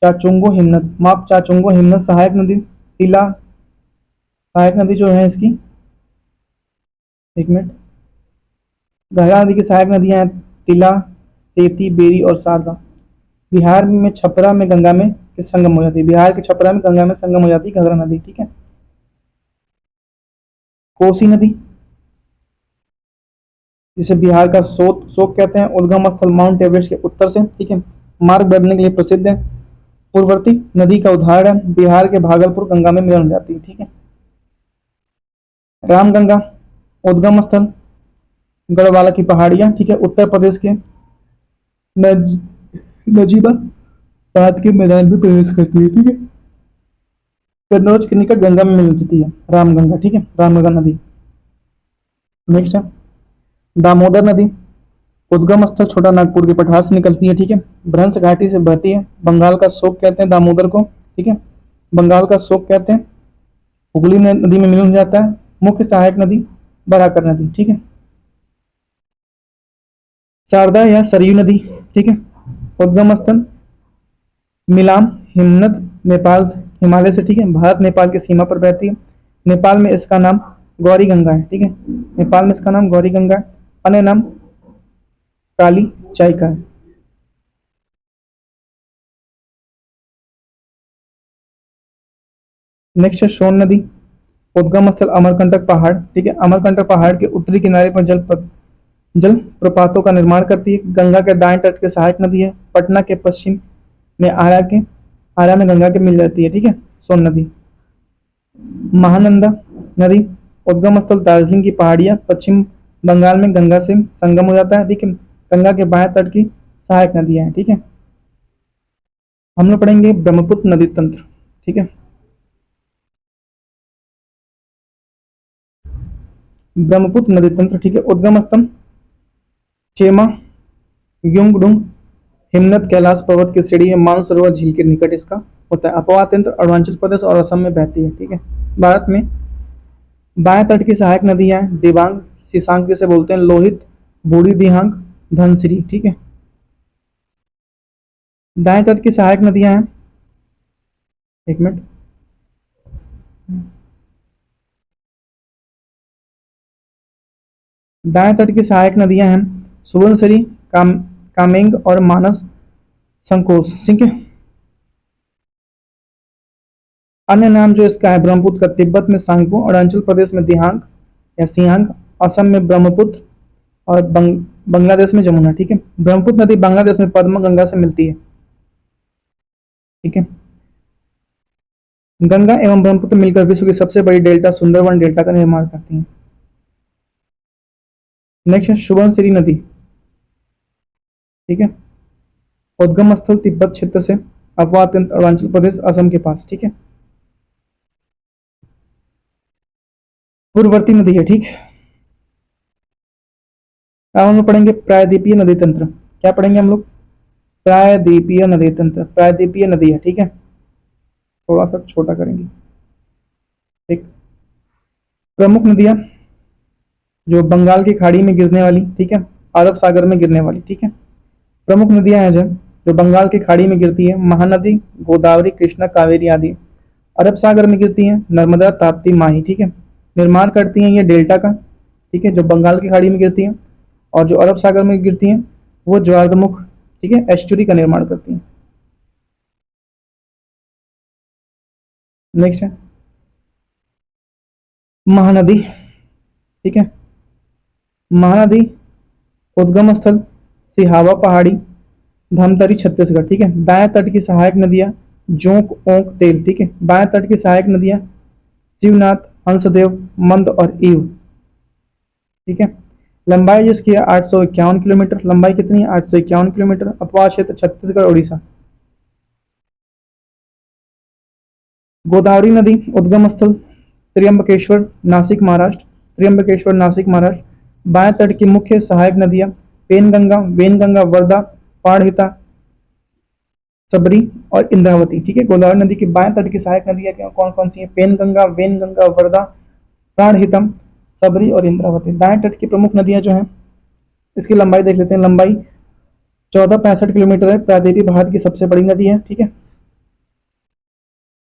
चाचुंगो हिमनद, माप चाचुंगो हिमनद सहायक नदी तिला, सहायक नदी जो है इसकी, एक मिनट, घाघरा नदी की सहायक नदियां हैं तिला, सेती, बेरी और शारदा। बिहार में छपरा में गंगा में के संगम हो जाती है, बिहार के छपरा में गंगा में संगम हो जाती है घाघरा नदी, ठीक है। कोसी नदी जिसे बिहार का शोक कहते हैं, उद्गम स्थल माउंट एवरेस्ट के उत्तर से, ठीक है। मार्ग बदलने के लिए प्रसिद्ध है। पूर्ववर्ती नदी का उदाहरण बिहार के भागलपुर गंगा में मिलन हो जाती है, ठीक है। रामगंगा उद्गम स्थल गढ़वाला की पहाड़ियां, ठीक है, उत्तर प्रदेश के नज, नजीबा बात के मैदान में प्रवेश करती है, ठीक है। कन्नौज के निकट गंगा में मिलती है रामगंगा, ठीक है, रामगंगा नदी। नेक्स्ट है दामोदर नदी। उद्गम स्थल छोटा नागपुर के पठार से निकलती है, ठीक है। भ्रंश घाटी से बहती है, बंगाल का शोक कहते हैं दामोदर को, ठीक है। बंगाल का शोक कहते हैं, हुगली नदी में मिल जाता है। मुख्य सहायक नदी बराकर नदी, ठीक है। शारदा या सरयू नदी, ठीक है। उद्गम स्थल मिलाम हिमनद नेपाल हिमालय से, ठीक है, भारत नेपाल की सीमा पर बहती है। नेपाल में इसका नाम गौरी गंगा है, ठीक है। नेपाल में इसका नाम गौरी गंगा है, अन्य नाम काली चाइका है। नेक्स्ट है सोन नदी। उद्गम स्थल अमरकंटक पहाड़, ठीक है। अमरकंटक पहाड़ के उत्तरी किनारे पर जल प्रपातों का निर्माण करती है। गंगा के दाएं तट के सहायक नदी है। पटना के पश्चिम में आरा में गंगा के मिल जाती है, ठीक है, सोन नदी। महानंदा नदी उद्गम स्थल दार्जिलिंग की पहाड़ियां, पश्चिम बंगाल में गंगा से संगम हो जाता है, ठीक है। गंगा के बाएं तट की सहायक नदियां हैं, ठीक है। हम लोग पढ़ेंगे ब्रह्मपुत्र नदी तंत्र, ठीक है। ब्रह्मपुत्र नदी तंत्र, ठीक है। उद्गम स्थल चेमा युंगडुंग हिमनद कैलाश पर्वत की श्रेणी में मानसरोवर झील के निकट इसका होता है। अपवा तंत्र अरुणाचल प्रदेश और असम में बहती है, ठीक है। भारत में बाएं तट की सहायक नदियां हैं दिबांग, शीशांग जिसे बोलते हैं, लोहित, बूढ़ी दिहांग, धनसिरी, ठीक है। दाएं तट की सहायक नदियां हैं, एक मिनट, दाएं तट की सहायक नदियां हैं सुबनसिरी, कामेंग और मानस संकोच, ठीक है। अन्य नाम जो इसका है ब्रह्मपुत्र का तिब्बत में सांगपो, अरुणाचल प्रदेश में दिहांग या सियांग, असम में ब्रह्मपुत्र और बांग्लादेश में जमुना, ठीक है। ब्रह्मपुत्र नदी बांग्लादेश में पद्मा गंगा से मिलती है, ठीक है। गंगा एवं ब्रह्मपुत्र मिलकर विश्व की सबसे बड़ी डेल्टा सुंदरवन डेल्टा का निर्माण करती हैं। नेक्स्ट है सुबनसिरी नदी, ठीक है। उद्गम स्थल तिब्बत क्षेत्र से, अपवा तंत्र अरुणाचल प्रदेश असम के पास, ठीक है। पूर्ववर्ती नदी है, ठीक। अब हम लोग पढ़ेंगे प्रायद्वीपीय नदी तंत्र। क्या पढ़ेंगे हम लोग? प्रायद्वीपीय नदी तंत्र, प्रायद्वीपीय नदी है, ठीक है। थोड़ा सा छोटा करेंगे, ठीक। प्रमुख नदियां जो बंगाल की खाड़ी में गिरने वाली, ठीक है, अरब सागर में गिरने वाली, ठीक है। प्रमुख नदियां हैं जो बंगाल की खाड़ी में गिरती है, महानदी, गोदावरी, कृष्णा, कावेरी आदि। अरब सागर में गिरती हैं नर्मदा, ताप्ती, माही, ठीक है। निर्माण करती हैं ये डेल्टा का, ठीक है, जो बंगाल की खाड़ी में गिरती हैं। और जो अरब सागर में गिरती हैं वो ज्वारमुख, ठीक है, एस्चुरी का निर्माण करती हैं। नेक्स्ट है महानदी, ठीक है, महानदी, उद्गम स्थल सिहावा पहाड़ी, धमतरी छत्तीसगढ़, ठीक है। दाएं तट की सहायक नदियां जोंक, ओंक, तेल, ठीक है। बाएं तट की सहायक नदियां शिवनाथ, हंसदेव, मंद और ईव, ठीक है। लंबाई जिसकी है 851 किलोमीटर, लंबाई कितनी है 851 किलोमीटर। अपवाह क्षेत्र छत्तीसगढ़ उड़ीसा। गोदावरी नदी उद्गम स्थल त्र्यंबकेश्वर, नासिक महाराष्ट्र, त्र्यंबकेश्वर, नासिक महाराष्ट्र। बाएं तट की मुख्य सहायक नदियां पेनगंगा, वेनगंगा, वर्धा, पाड़हिता, सबरी और इंद्रावती, ठीक है। गोदावरी नदी की बाएं तट की सहायक नदियां कौन कौन सी हैं? पेनगंगा, वेनगंगा, वर्धा, प्राणहितम, सबरी और इंद्रावती। दाएं तट की प्रमुख नदियां जो हैं, इसकी लंबाई देख लेते हैं। लंबाई 1465 किलोमीटर है, प्रायद्वीपीय भारत की सबसे बड़ी नदी है, ठीक है।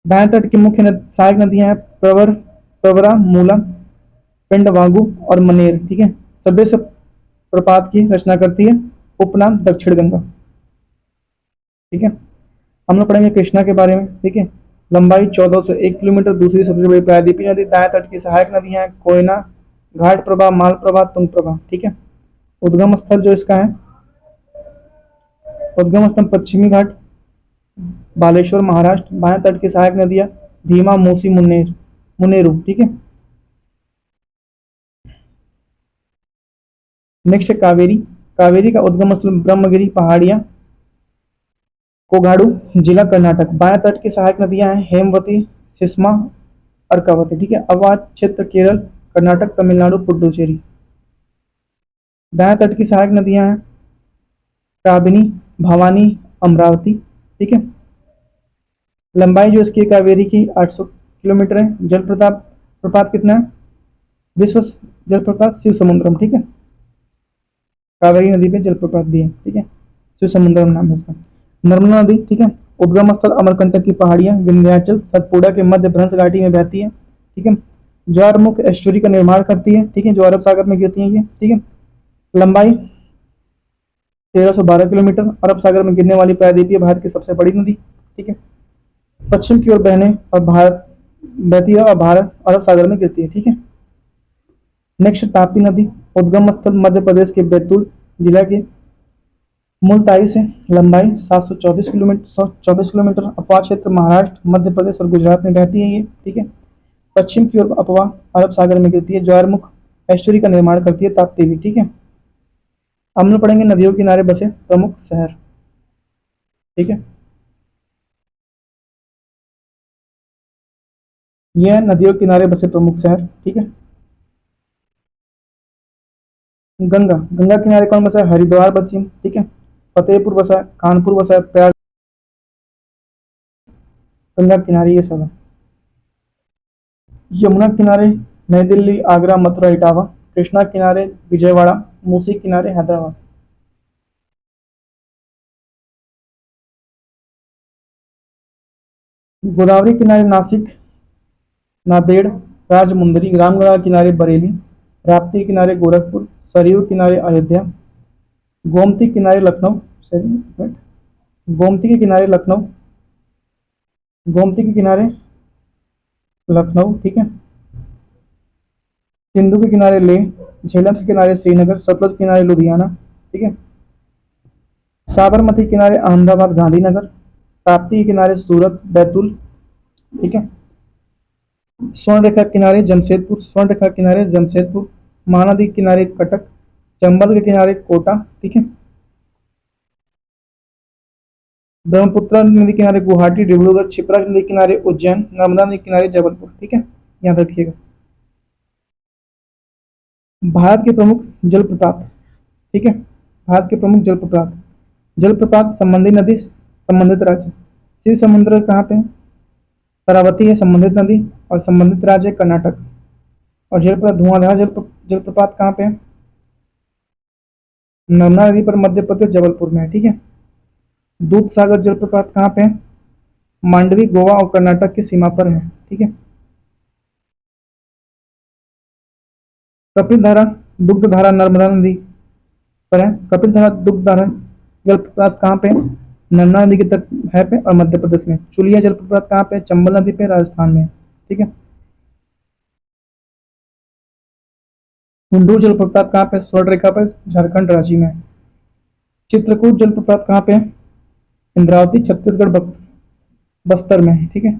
दाएं तट की मुख्य सहायक नदियां हैं प्रवर, प्रवरा, मूला, पिंडवागु और मनेर, ठीक है। सभ्य से प्रपात की रचना करती है उपनाम दक्षिण गंगा, ठीक है। हम लोग पढ़ेंगे कृष्णा के बारे में, ठीक है। लंबाई 1401 किलोमीटर, दूसरी सबसे बड़ी प्रायद्वीपीय नदी। दाएं तट की सहायक नदियां हैं कोयना, घाट प्रभा, माल प्रभा, तुंग प्रभा, ठीक है। उद्गम स्थल जो इसका है, उद्गम स्थल पश्चिमी घाट, बालेश्वर, महाराष्ट्र। बाएं तट की सहायक नदियां भीमा, मूसी, मुन्नेर, मुनेरू, ठीक है। नेक्स्ट है कावेरी। कावेरी का उद्गम स्थल ब्रह्मगिरी पहाड़ियां, कोगाडू, जिला कर्नाटक। बाएं तट की सहायक नदियां हैं हेमवती, सिस्मा, अर्कावती, ठीक है। अवध क्षेत्र केरल, कर्नाटक, तमिलनाडु, पुडुचेरी। दाएं तट की सहायक नदियां हैं काबिनी, भवानी, अमरावती, ठीक है। लंबाई जो इसकी कावेरी की 800 किलोमीटर है। जल प्रपात, प्रपात कितना है? विश्व जल प्रपात शिव समुद्रम, ठीक है। कावेरी नदी पे जलप्रपात भी है, ठीक है। शिव समुद्रम नाम है इसका। नर्मदा नदी, ठीक है। उद्गम स्थल अमरकंटक की पहाड़ियां, विंध्याचल, सतपुड़ा के मध्य भ्रंश घाटी में बहती है, ठीक है। ज्वारमुख एस्चुरी का निर्माण करती है, ठीक है, जो अरब सागर में गिरती है ये, ठीक है। लंबाई 1312 किलोमीटर, अरब सागर में गिरने वाली प्रायद्वीपीय भारत की सबसे बड़ी नदी, ठीक है। पश्चिम की ओर बहने और भारत बहती है और भारत अरब सागर में गिरती है, ठीक है। नेक्स्ट तापी नदी, उद्गम स्थल मध्य प्रदेश के बैतूल जिला के मुल्ताई से। लंबाई 724 किलोमीटर, 124 किलोमीटर। अपवाह क्षेत्र महाराष्ट्र, मध्य प्रदेश और गुजरात में बहती है ये, ठीक है। पश्चिम की ओर अपवाह अरब सागर में गिरती है। ज्वारमुख एस्चुरी का निर्माण करती है ताप्ती भी, ठीक है। हम लोग पढ़ेंगे नदियों के किनारे बसे प्रमुख शहर, ठीक है। ये है नदियों के किनारे बसे प्रमुख शहर, ठीक है। गंगा, गंगा किनारे कौन बसा है? हरिद्वार बसी, ठीक है। फतेहपुर बसा है, कानपुर बसा है, प्रयाग, गंगा किनारे ये सब है। यमुना किनारे नई दिल्ली, आगरा, मथुरा, इटावा। कृष्णा किनारे विजयवाड़ा, मूसी किनारे हैदराबाद। गोदावरी किनारे नासिक, नांदेड़, राजमुंदरी। रामगढ़ किनारे बरेली, राप्ती किनारे गोरखपुर, सरयू किनारे अयोध्या, गोमती किनारे लखनऊ, सॉरी, गोमती के किनारे लखनऊ, गोमती के किनारे लखनऊ, ठीक है। सिंधु के किनारे लेह, झेलम के किनारे श्रीनगर, सतलज किनारे लुधियाना, ठीक है। साबरमती किनारे अहमदाबाद, गांधीनगर, ताप्ती के किनारे सूरत, बैतूल, ठीक है। स्वर्ण रेखा किनारे जमशेदपुर, स्वर्ण रेखा किनारे जमशेदपुर। महानदी के किनारे कटक, चंबल के किनारे कोटा, ठीक है। ब्रह्मपुत्र नदी किनारे गुवाहाटी, डिब्रूगढ़। छिप्रा नदी किनारे उज्जैन, नर्मदा नदी किनारे जबलपुर, ठीक है। याद रखिएगा। भारत के प्रमुख जलप्रपात, ठीक है। भारत के प्रमुख जलप्रपात, जलप्रपात संबंधित नदी, संबंधित राज्य। शिव समुद्र कहाँ पे है? शरावती है संबंधित नदी, और संबंधित राज्य कर्नाटक। और जलप्रपात धुआंधार जलप्रपात कहाँ पे है? नर्मदा नदी पर, मध्य प्रदेश, जबलपुर में है, ठीक है। दूध सागर जलप्रपात कहाँ पे है? मांडवी, गोवा और कर्नाटक की सीमा पर है, ठीक है। कपिल धारा दुग्ध धारा नर्मदा नदी पर है। कपिल धारा दुग्ध धारा जलप्रपात कहाँ पे है? नर्मदा नदी के तट है पे और मध्य प्रदेश में। चुलिया जलप्रपात कहाँ पे? चंबल नदी पे, राजस्थान में, ठीक है। हुंडूर जलप्रपात कहाँ पे? स्वर्ण रेखा पर, झारखंड राज्य में है। चित्रकूट जलप्रपात कहाँ पे है? इंद्रावती, छत्तीसगढ़, बस्तर में है, ठीक है।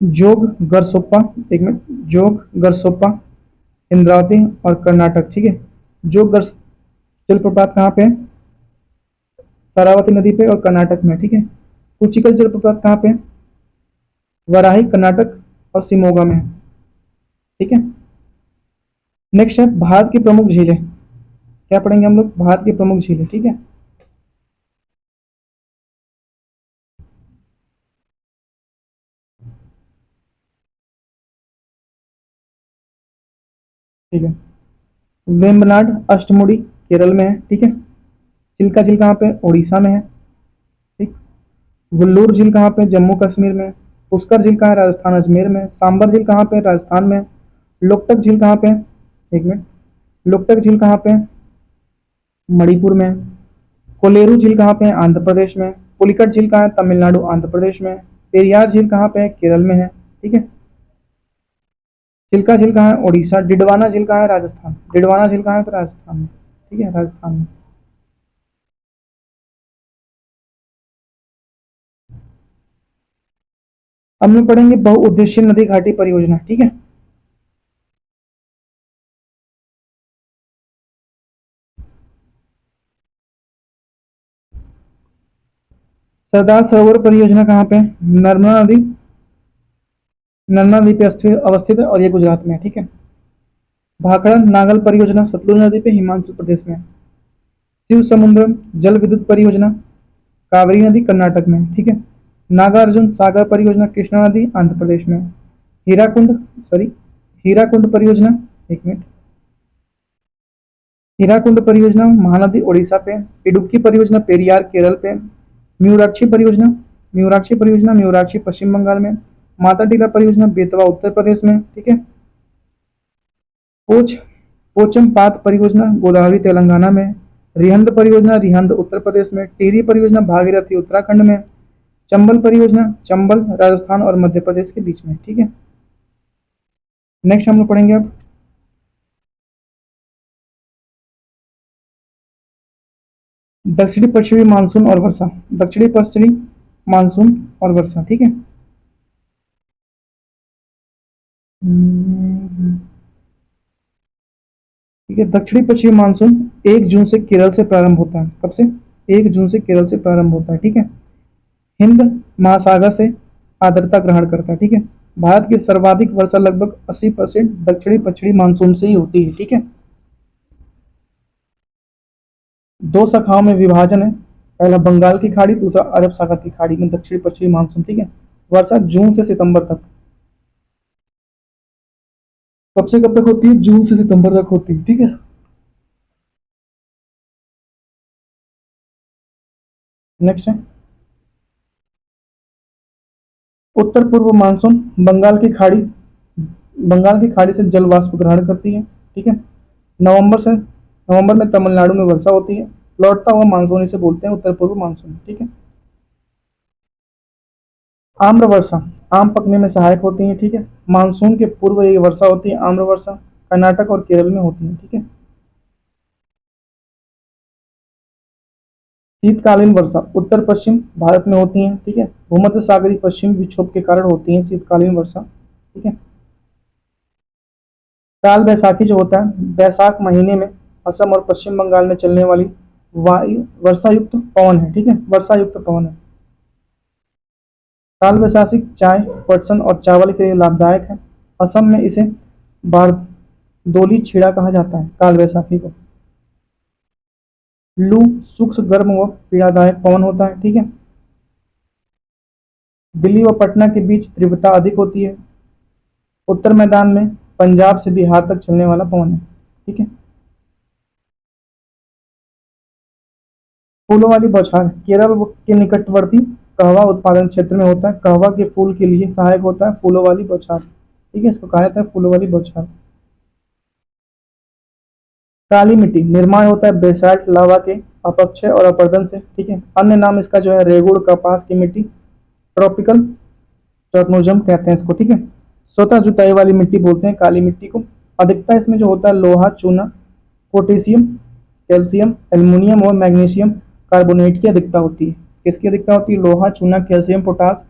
जोग गरसोप्पा, एक मिनट, जोग गरसोप्पा, इंद्रावती और कर्नाटक, ठीक है। जोग गर्स जलप्रपात कहाँ पे है? शरावती नदी पे और कर्नाटक में, ठीक है। कुचिकल जलप्रपात कहाँ पे है? वराही, कर्नाटक और शिमोगा में है, ठीक है। नेक्स्ट है भारत की प्रमुख झीलें। क्या पढ़ेंगे हम लोग? भारत की प्रमुख झीलें, ठीक है। ठीक है। वेम्बनाड अष्टमुडी केरल में है, ठीक है। चिल्का झील कहाँ पे? उड़ीसा में है, ठीक। गुल्लूर झील कहाँ पे? जम्मू कश्मीर में। पुष्कर झील कहाँ है? राजस्थान, अजमेर में। सांबर झील कहाँ पे? राजस्थान में। लोकटक झील कहाँ पे? एक मिनट, लोकटक झील कहाँ पे? मणिपुर में। कोलेरू झील कहाँ पे है? आंध्र प्रदेश में। पुलिकट झील कहाँ है? तमिलनाडु, आंध्र प्रदेश में। पेरियार झील कहाँ पे है? केरल में है, ठीक है। चिल्का झील कहाँ है? उड़ीसा। डिडवाना झील कहाँ है? राजस्थान। डिडवाना झील कहाँ है? तो राजस्थान में, ठीक है, राजस्थान में। अब हम पढ़ेंगे बहुउद्देशीय नदी घाटी परियोजना, ठीक है। सरदार सरोवर परियोजना कहाँ पे? नर्मदा नदी, नर्मदा नदी पे अवस्थित है और ये गुजरात में है, ठीक है। भाखड़ा नागल परियोजना सतलुज नदी पे, हिमाचल प्रदेश में। शिव समुद्र जल विद्युत परियोजना कावेरी नदी, कर्नाटक में, ठीक है। नागार्जुन सागर परियोजना कृष्णा नदी, आंध्र प्रदेश में। हीराकुंड, सॉरी, हीराकुंड परियोजना, एक मिनट, हीराकुंड परियोजना महानदी उड़ीसा पे। इडुक्की परियोजना पेरियार केरल पे। म्यूराक्षी परियोजना, म्यूराक्षी परियोजना म्यूराक्षी पश्चिम बंगाल में। माता टीला परियोजना बेतवा उत्तर प्रदेश में, ठीक है। पोच पोचम पात परियोजना गोदावरी तेलंगाना में। रिहंद परियोजना रिहंद उत्तर प्रदेश में। टिहरी परियोजना भागीरथी उत्तराखंड में। चंबल परियोजना चंबल राजस्थान और मध्य प्रदेश के बीच में, ठीक है। नेक्स्ट हम लोग पढ़ेंगे अब दक्षिणी पश्चिमी मानसून और वर्षा। दक्षिणी पश्चिमी मानसून और वर्षा, ठीक है। ठीक है, दक्षिणी पश्चिमी मानसून 1 जून से केरल से प्रारंभ होता है। कब से? 1 जून से केरल से प्रारंभ होता है, ठीक है। हिंद महासागर से आर्द्रता ग्रहण करता है, ठीक है। भारत की सर्वाधिक वर्षा लगभग 80% दक्षिणी पश्चिमी मानसून से ही होती है, ठीक है। दो शाखाओं में विभाजन है, पहला बंगाल की खाड़ी, दूसरा अरब सागर की खाड़ी में दक्षिणी पश्चिमी मानसून, ठीक है। वर्षा जून से सितंबर तक। कब से कब तक होती है? जून से सितंबर तक होती है, ठीक है। नेक्स्ट है उत्तर पूर्व मानसून। बंगाल की खाड़ी से जल वाष्प ग्रहण करती है, ठीक है। नवंबर में तमिलनाडु में वर्षा होती है। लौटता हुआ मानसून इसे बोलते हैं उत्तर पूर्व मानसून, ठीक है। आम्र वर्षा आम पकने में सहायक होती है, ठीक है। मानसून के पूर्व ये वर्षा होती है, आम्र वर्षा कर्नाटक और केरल में होती है, ठीक है। शीतकालीन वर्षा उत्तर पश्चिम भारत में होती है, ठीक है। भूमध्य सागरीय पश्चिम विक्षोभ के कारण होती है शीतकालीन वर्षा, ठीक है। काल बैसाखी जो होता है बैसाख महीने में असम और पश्चिम बंगाल में चलने वाली वायु वर्षा युक्त पवन है, ठीक है, वर्षा युक्त पवन है। काल बैसाखी चाय, पटसन और चावल के लिए लाभदायक है। असम में इसे बारदोली छेड़ा कहा जाता है काल बैसाखी को। लू सूक्ष्म गर्म व पीड़ादायक पवन होता है, ठीक है। दिल्ली व पटना के बीच तीव्रता अधिक होती है। उत्तर मैदान में पंजाब से बिहार तक चलने वाला पवन है, ठीक है। फूलों वाली बौछार केरल के निकटवर्ती कहवा उत्पादन क्षेत्र में होता है। कहवा के फूल के लिए सहायक होता है फूलों वाली बौछार, ठीक है, इसको कहा जाता है फूलों वाली बौछार। काली मिट्टी निर्माण होता है बेसाल्ट लावा के अपक्षय और अपरदन से, ठीक है। अन्य नाम इसका जो है रेगुड़ कपास की मिट्टी, ट्रॉपिकल टर्नोजम कहते हैं इसको, ठीक है। स्वतः जुताई वाली मिट्टी बोलते हैं काली मिट्टी को। अधिकता इसमें जो होता है लोहा, चूना, पोटेशियम, कैल्शियम, एल्युमिनियम और मैग्नीशियम कार्बोनेट की अधिकता होती है। किसकी अधिकता होती है? लोहा, चूना, calcium, potash,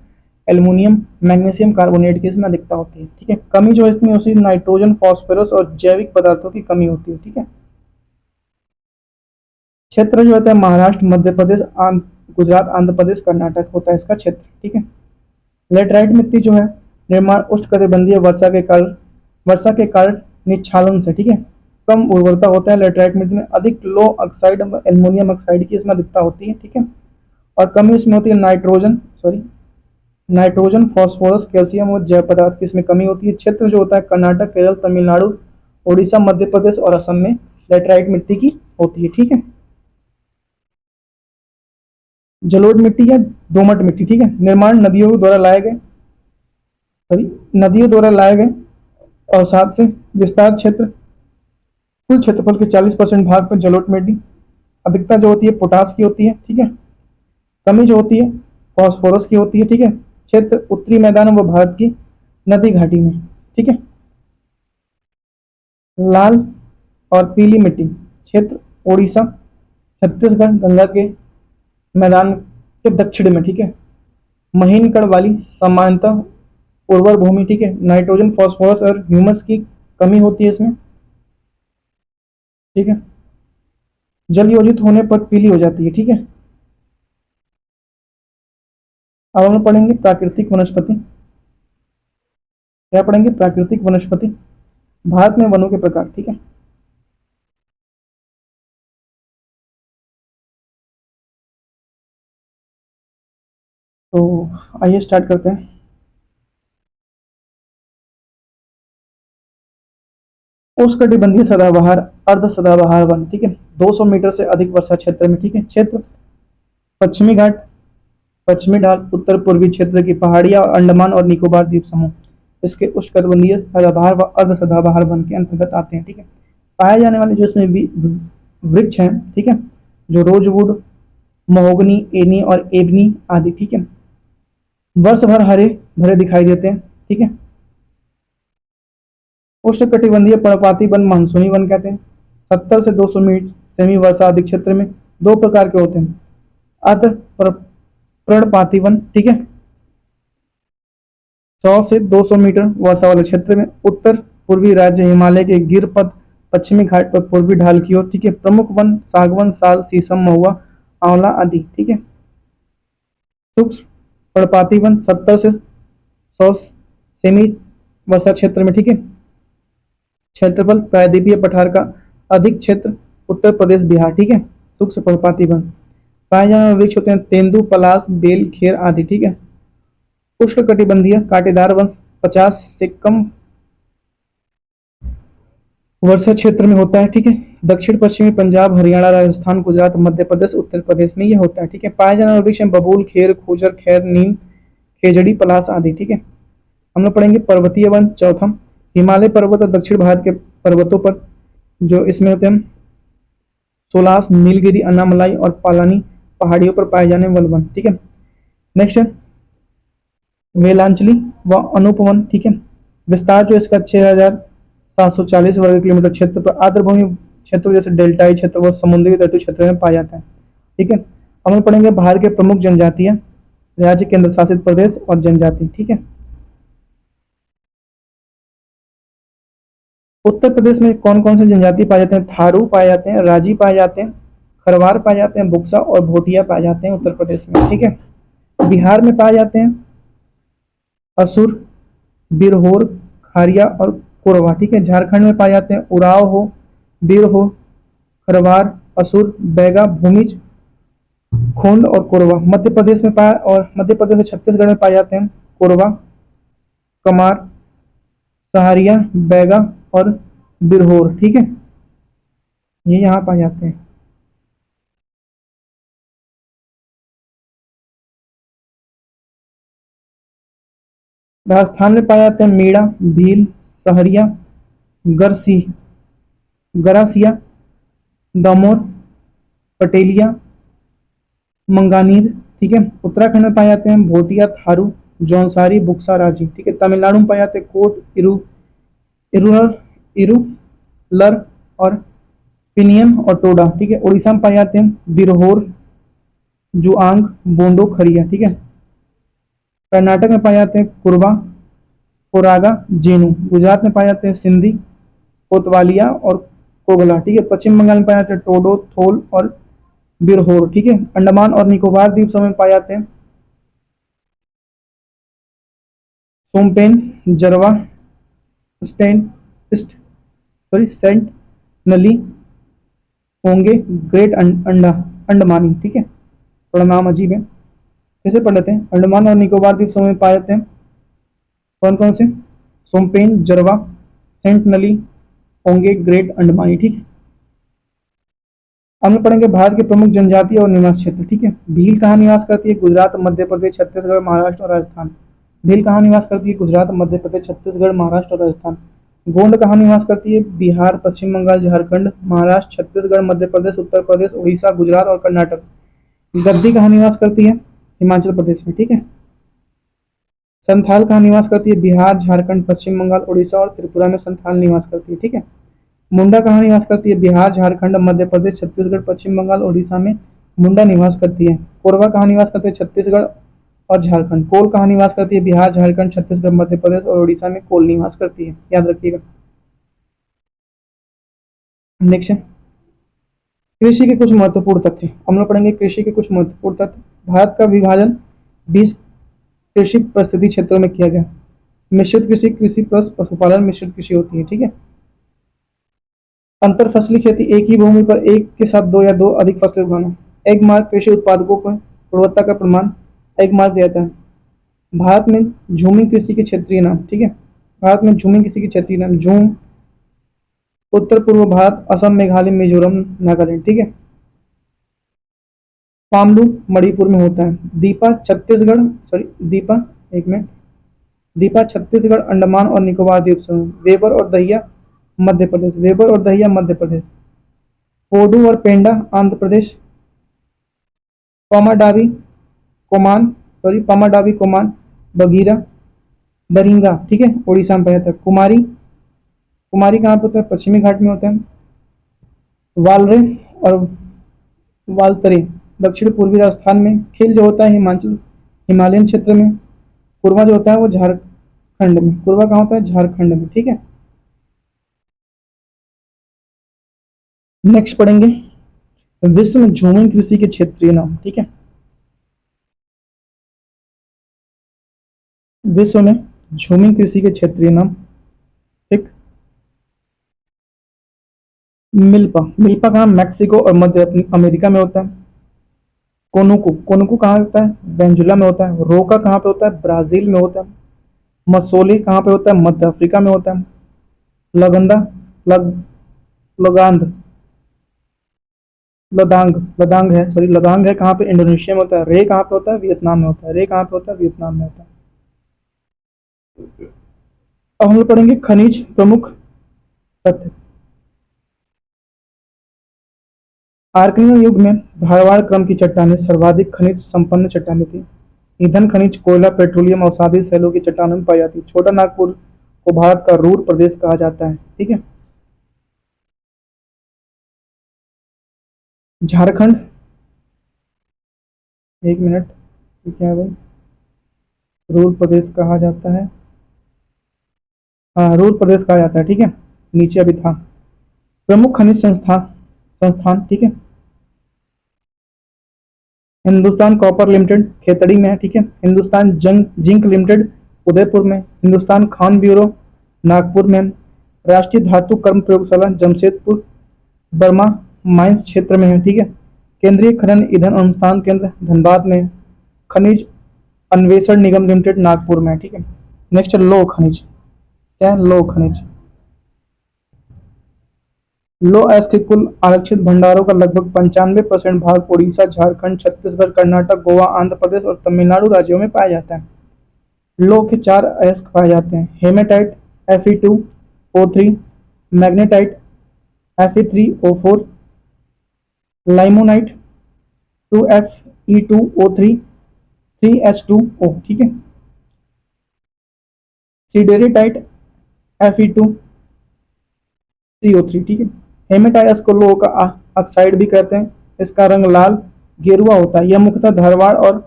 aluminium, magnesium carbonate की इसमें अधिकता होती है। ठीक है। कमी जो इसमें होती है नाइट्रोजन, फास्फोरस और जैविक पदार्थों की कमी होती है। ठीक है। क्षेत्र जो होता है महाराष्ट्र, मध्य प्रदेश, गुजरात, आंध्र प्रदेश, कर्नाटक होता है इसका क्षेत्र। ठीक है। लेटराइट मिट्टी जो है निर्माण उष्णकटिबंधीय वर्षा के कारण निच्छालन से, ठीक है, कम उर्वरता होता है। लेटराइट मिट्टी में अधिक लो ऑक्साइड एल्युमिनियम ऑक्साइड की इसमें अधिकता होती है। ठीक है। और कमी इसमें होती है नाइट्रोजन, फास्फोरस, कैल्शियम और जैव पदार्थ की इसमें कमी होती है। क्षेत्र जो होता है कर्नाटक, केरल, तमिलनाडु, उड़ीसा, मध्य प्रदेश और असम में लेटराइट मिट्टी की होती है। ठीक है। जलोढ़ मिट्टी या दोमट मिट्टी, ठीक है, निर्माण नदियों द्वारा लाए गए अवसाद से विस्तार क्षेत्र, कुल क्षेत्रफल के 40% भाग पर जलोढ़ मिट्टी। अधिकता जो होती है पोटास की होती है। ठीक है। कमी जो होती है फास्फोरस की होती है। ठीक है। क्षेत्र उत्तरी मैदान व भारत की नदी घाटी में। ठीक है। लाल और पीली मिट्टी, क्षेत्र ओडिशा, छत्तीसगढ़, गंगा के मैदान के दक्षिण में। ठीक है। महीन कण वाली सामान्यतः उर्वर भूमि। ठीक है। नाइट्रोजन, फास्फोरस और ह्यूमस की कमी होती है इसमें। ठीक है। जल योजित होने पर पीली हो जाती है। ठीक है। अब हम पढ़ेंगे प्राकृतिक वनस्पति। क्या पढ़ेंगे? प्राकृतिक वनस्पति। भारत में वनों के प्रकार। ठीक है। तो आइए स्टार्ट करते हैं। उष्णकटिबंधीय सदाबहार, अर्ध सदाबहार वन। ठीक है। 200 मीटर से अधिक वर्षा क्षेत्र में। ठीक है। क्षेत्र पश्चिमी घाट, पश्चिमी ढाल, उत्तर पूर्वी क्षेत्र की पहाड़ियां और अंडमान और निकोबार द्वीप समूह इसके उष्णकटिबंधीय सदाबहार व अर्ध सदाबहार वन के अंतर्गत आते हैं। ठीक है। पाए जाने वाले जो इसमें वृक्ष हैं, ठीक है, जो रोजवुड, महोगनी, एनी और एबनी आदि। ठीक है। वर्ष भर हरे भरे दिखाई देते हैं। ठीक है। उष्णकटिबंधीय पर्णपाती वन मानसूनी वन कहते हैं। 70 से 200 मीटर सेमी वर्षा अधिक क्षेत्र में दो प्रकार के होते हैं। अर्ध पर्णपाती वन, ठीक है, 100 से 200 मीटर वर्षा वाले क्षेत्र में उत्तर पूर्वी राज्य हिमालय के गिर पद, पश्चिमी घाट पर पूर्वी ढाल की ओर। ठीक है। प्रमुख वन सागवन, साल, शीशम, महुआ, आंवला आदि। ठीक है। शुष्क पर्णपाती वन 70 से 100 सेमी वर्षा क्षेत्र में। ठीक है। क्षेत्रफल प्रायद्वीपीय पठार का अधिक क्षेत्र उत्तर प्रदेश, बिहार। ठीक है। शुष्क पर्णपाती वन पाए जाने वाले वृक्ष होते हैं तेंदु, पलाश, बेल, खेर आदि। ठीक है। उष्णकटिबंधीय कांटेदार वंश 50 से कम वर्षा क्षेत्र में होता है। ठीक है। दक्षिण पश्चिमी पंजाब, हरियाणा, राजस्थान, गुजरात, मध्य प्रदेश, उत्तर प्रदेश में यह होता है। ठीक है। पाए जाने वाले वृक्ष बबूल, खेर, खूजर, खैर, नीम, खेजड़ी, पलाश आदि। ठीक है। हम लोग पढ़ेंगे पर्वतीय वन चौथा। हिमालय पर्वत और दक्षिण भारत के पर्वतों पर जो इसमें होते हैं सोलास, नीलगिरी, अन्नामलाई और पालानी पहाड़ियों पर पाए जाने वाले वन। ठीक है। नेक्स्ट है वेलांचली व अनुपवन। ठीक है। विस्तार जो इसका 6,740 वर्ग किलोमीटर क्षेत्र पर आर्द्रभूमि क्षेत्र जैसे डेल्टाई क्षेत्र व समुद्री तटीय क्षेत्र में पाया जाता है। ठीक है। हम लोग पढ़ेंगे भारत के प्रमुख जनजातियां, राज्य, केंद्र शासित प्रदेश और जनजाति। ठीक है। उत्तर प्रदेश में कौन कौन से जनजाति पाए जाते हैं? थारू पाए जाते हैं, राजी पाए जाते हैं, खरवार पाए जाते हैं, बुक्सा और भोटिया पाए जाते हैं उत्तर प्रदेश में। ठीक है। बिहार में पाए जाते हैं असुर, बिरहोर, खारिया और कोरवा। ठीक है। झारखंड में पाए जाते हैं उराव हो, बीर हो, खरवार, असुर, बैगा, भूमिज, खोंड और कोरवा। मध्य प्रदेश और छत्तीसगढ़ में पाए जाते हैं कोरवा, कमार, सहारिया, बैगा और बिरहोर। ठीक है। ये यहाँ पाए जाते हैं। राजस्थान में पाए जाते हैं मीणा, भील, सहरिया, गरसी, गरासिया, दमोर, पटेलिया, मंगानीर। ठीक है। उत्तराखंड में पाए जाते हैं भोटिया, थारू, जौनसारी, बुक्सा, रांची। ठीक है, तमिलनाडु में पाए जाते हैं कोट, इरुलर, इरुलर और पिनियन और टोडा। ठीक है, उड़ीसा में पाए जाते हैं बिरहोर, जुआंग, बोंडो, खरिया। ठीक है, कर्नाटक में पाए जाते हैं कुरबा, कोरागा, जेनू। गुजरात में पाए जाते हैं सिंधी, कोतवालिया और कोगला। ठीक है, पश्चिम बंगाल में पाए जाते हैं टोडो, थोल और बिरहोर। ठीक है, अंडमान और निकोबार द्वीप समूह में पाए जाते हैं सोमपेन, जरवा, स्टेन, सेंट नली, होंगे, ग्रेट अंडा, अंडमानी। ठीक है, थोड़ा नाम अजीब है, कैसे पढ़ लेते हैं। अंडमान और निकोबार द्वीप समूह में पाए जाते हैं कौन कौन से? सोमपेन, जरवा, सेंट नली, होंगे, ग्रेट अंडमानी। ठीक है, अब हम पढ़ेंगे भारत के प्रमुख जनजाति और निवास क्षेत्र। ठीक है, भील कहाँ निवास करती है? गुजरात, मध्य प्रदेश, छत्तीसगढ़, महाराष्ट्र और राजस्थान। भील कहाँ निवास करती है? गुजरात, मध्य प्रदेश, छत्तीसगढ़, महाराष्ट्र और राजस्थान। गोंड कहाँ निवास करती है? बिहार, पश्चिम बंगाल, झारखंड, महाराष्ट्र, छत्तीसगढ़, मध्य प्रदेश, उत्तर प्रदेश, उड़ीसा, गुजरात और कर्नाटक। गद्दी कहाँ निवास करती है? हिमाचल प्रदेश में। ठीक है, संथाल कहाँ निवास करती है? बिहार, झारखंड, पश्चिम बंगाल, उड़ीसा और त्रिपुरा में संथाल निवास करती है। ठीक है, मुंडा कहाँ निवास करती है? बिहार, झारखंड, मध्य प्रदेश, छत्तीसगढ़, पश्चिम बंगाल, उड़ीसा में मुंडा निवास करती है। कोरवा कहाँ निवास करते हैं? छत्तीसगढ़ और झारखंड। कोल कहाँ निवास करती है? बिहार, झारखंड, छत्तीसगढ़, मध्य प्रदेश और उड़ीसा में कोल निवास करती है, याद रखिएगा। नेक्स्ट, कृषि के कुछ महत्वपूर्ण तथ्य हम लोग पढ़ेंगे। कृषि के कुछ महत्वपूर्ण तथ्य। भारत का विभाजन 20 कृषि परिस्थिति क्षेत्रों में किया गया। मिश्रित कृषि, कृषि प्लस पशुपालन मिश्रित कृषि होती है। ठीक है, अंतर फसली खेती, एक ही भूमि पर एक के साथ दो या दो अधिक फसलें उगाना। एक मार्ग कृषि उत्पादकों को गुणवत्ता का प्रमाण एक मार्ग दिया जाता है। भारत में झूमी कृषि के क्षेत्रीय नाम। ठीक है, भारत में झूमी कृषि के क्षेत्रीय नाम झूम, उत्तर पूर्व भारत, असम, मेघालय, मिजोरम, नागालैंड। ठीक है, पामलू मणिपुर में होता है। दीपा छत्तीसगढ़, सॉरी दीपा, एक मिनट, दीपा छत्तीसगढ़, अंडमान और निकोबार द्वीप समूह। वेबर और दहिया मध्य प्रदेश, वेबर और दहिया मध्य प्रदेश। पोडू और पेंडा आंध्र प्रदेश। पमाडावी कोमान, पमाडावी कोमान, बगीरा, बरिंगा। ठीक है, उड़ीसा में पाया था। कुमारी, कुमारी कहाँ पे होता है? पश्चिमी घाट में होता है। वालरे और वालतरे दक्षिण पूर्वी राजस्थान में। खिल जो होता है हिमाचल, हिमालयन क्षेत्र में। कुरवा जो होता है वो झारखंड में। कुरवा कहाँ होता है? झारखंड में। ठीक है, नेक्स्ट पढ़ेंगे विश्व में झूमी कृषि के क्षेत्रीय नाम। ठीक है, विश्व में झूमी कृषि के क्षेत्रीय नाम। ठीक, मिल्पा, मिल्पा कहाँ? मैक्सिको और मध्य अमेरिका में होता है। कोनुकू, कोनुकू कहाँ होता है? वेंजुला में होता है। रोका कहाँ पे होता है? ब्राजील में होता है। मसोली कहाँ पे होता है? मध्य अफ्रीका में होता है। लगंदा, लग लगांद, लदांग, लदांग है, सॉरी लदांग है कहाँ पे? इंडोनेशिया में होता है। रे कहाँ पे होता है? वियतनाम में होता है। रे कहाँ पे होता है? वियतनाम में होता है। अब हम लोग पढ़ेंगे खनिज प्रमुख तथ्य। आर्कनियन युग में धारवाड़ क्रम की चट्टानें सर्वाधिक खनिज संपन्न चट्टानें थी। ईंधन खनिज, कोयला, पेट्रोलियम, अवसादी सैलों की चट्टानों में पाई जाती है। छोटा नागपुर को भारत का रूर प्रदेश कहा जाता है। ठीक है, झारखंड, एक मिनट, ये क्या है भाई? रूर प्रदेश कहा जाता है, हाँ रूर प्रदेश कहा जाता है। ठीक है, नीचे अभी था। प्रमुख खनिज संस्थान। ठीक है, हिंदुस्तान कॉपर लिमिटेड खेतड़ी में है। ठीक है, हिंदुस्तान जिंक लिमिटेड उदयपुर में। हिंदुस्तान खान ब्यूरो नागपुर में। राष्ट्रीय धातु कर्म प्रयोगशाला जमशेदपुर बर्मा माइंस क्षेत्र में है। ठीक है, केंद्रीय खनन ईंधन अनुसंधान केंद्र धनबाद में। खनिज अन्वेषण निगम लिमिटेड नागपुर में। ठीक है, नेक्स्ट लो खनिज, क्या है? लो खनिज। लो एस के कुल आरक्षित भंडारों का लगभग 95% भाग उड़ीसा, झारखंड, छत्तीसगढ़, कर्नाटक, गोवा, आंध्र प्रदेश और तमिलनाडु राज्यों में पाया जाता है। लो के 4 अयस्क पाए जाते हैं: haematite Fe2O3, magnetite Fe3O4, लाइमोनाइट 2Fe2O3, 3H2O। ठीक है, सिडेरिटाइट Fe2CO3, ठीक है। हेमेटाइटस को लोहे का ऑक्साइड भी कहते हैं। इसका रंग लाल गेरुआ होता है। यह मुख्यतः धारवाड़ और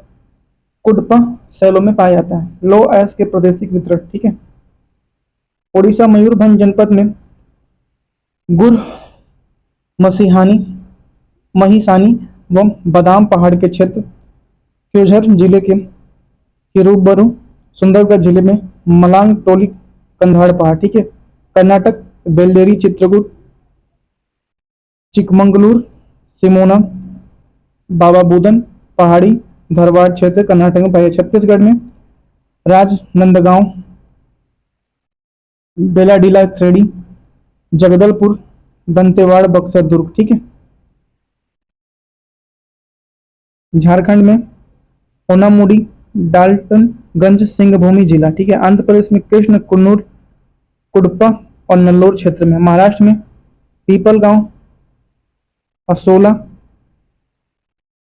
कुडपा शैलों में पाया जाता है। लो एस के प्रादेशिक वितरण, ठीक है। ओडिशा मयूरभंज जनपद में गुर मसीहानी महिसानी व बादाम पहाड़ के क्षेत्र, क्योंझर जिले के किरुबरु, सुंदरगढ़ जिले में मलांग टोली कंधाड़ पहाड़, ठीक है। कर्नाटक बेल्लेरी चित्रकूट चिकमंगलूर सिमोना बाबा बुदन पहाड़ी धारवाड़ क्षेत्र कर्नाटक में पाया। छत्तीसगढ़ में राजनंदगांव बेलाडीला श्रेणी जगदलपुर दंतेवाड़ा बक्सर दुर्ग, ठीक है। झारखंड में ओनामुडी डाल्टनगंज सिंहभूमि जिला, ठीक है। आंध्र प्रदेश में कृष्ण कुन्नूर कुडपा और नल्लोर क्षेत्र में। महाराष्ट्र में पीपलगांव असोला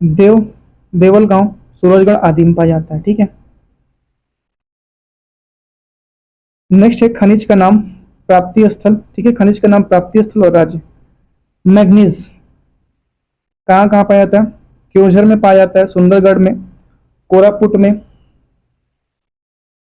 देवलगांव सूरजगढ़ आदि में पाया जाता है, ठीक है। नेक्स्ट है खनिज का नाम प्राप्ति स्थल, ठीक है। खनिज का नाम प्राप्ति स्थल और राज्य। मैग्नीज कहाँ कहाँ पाया जाता है? क्योंझर में पाया जाता है, सुंदरगढ़ में, कोरापुट में,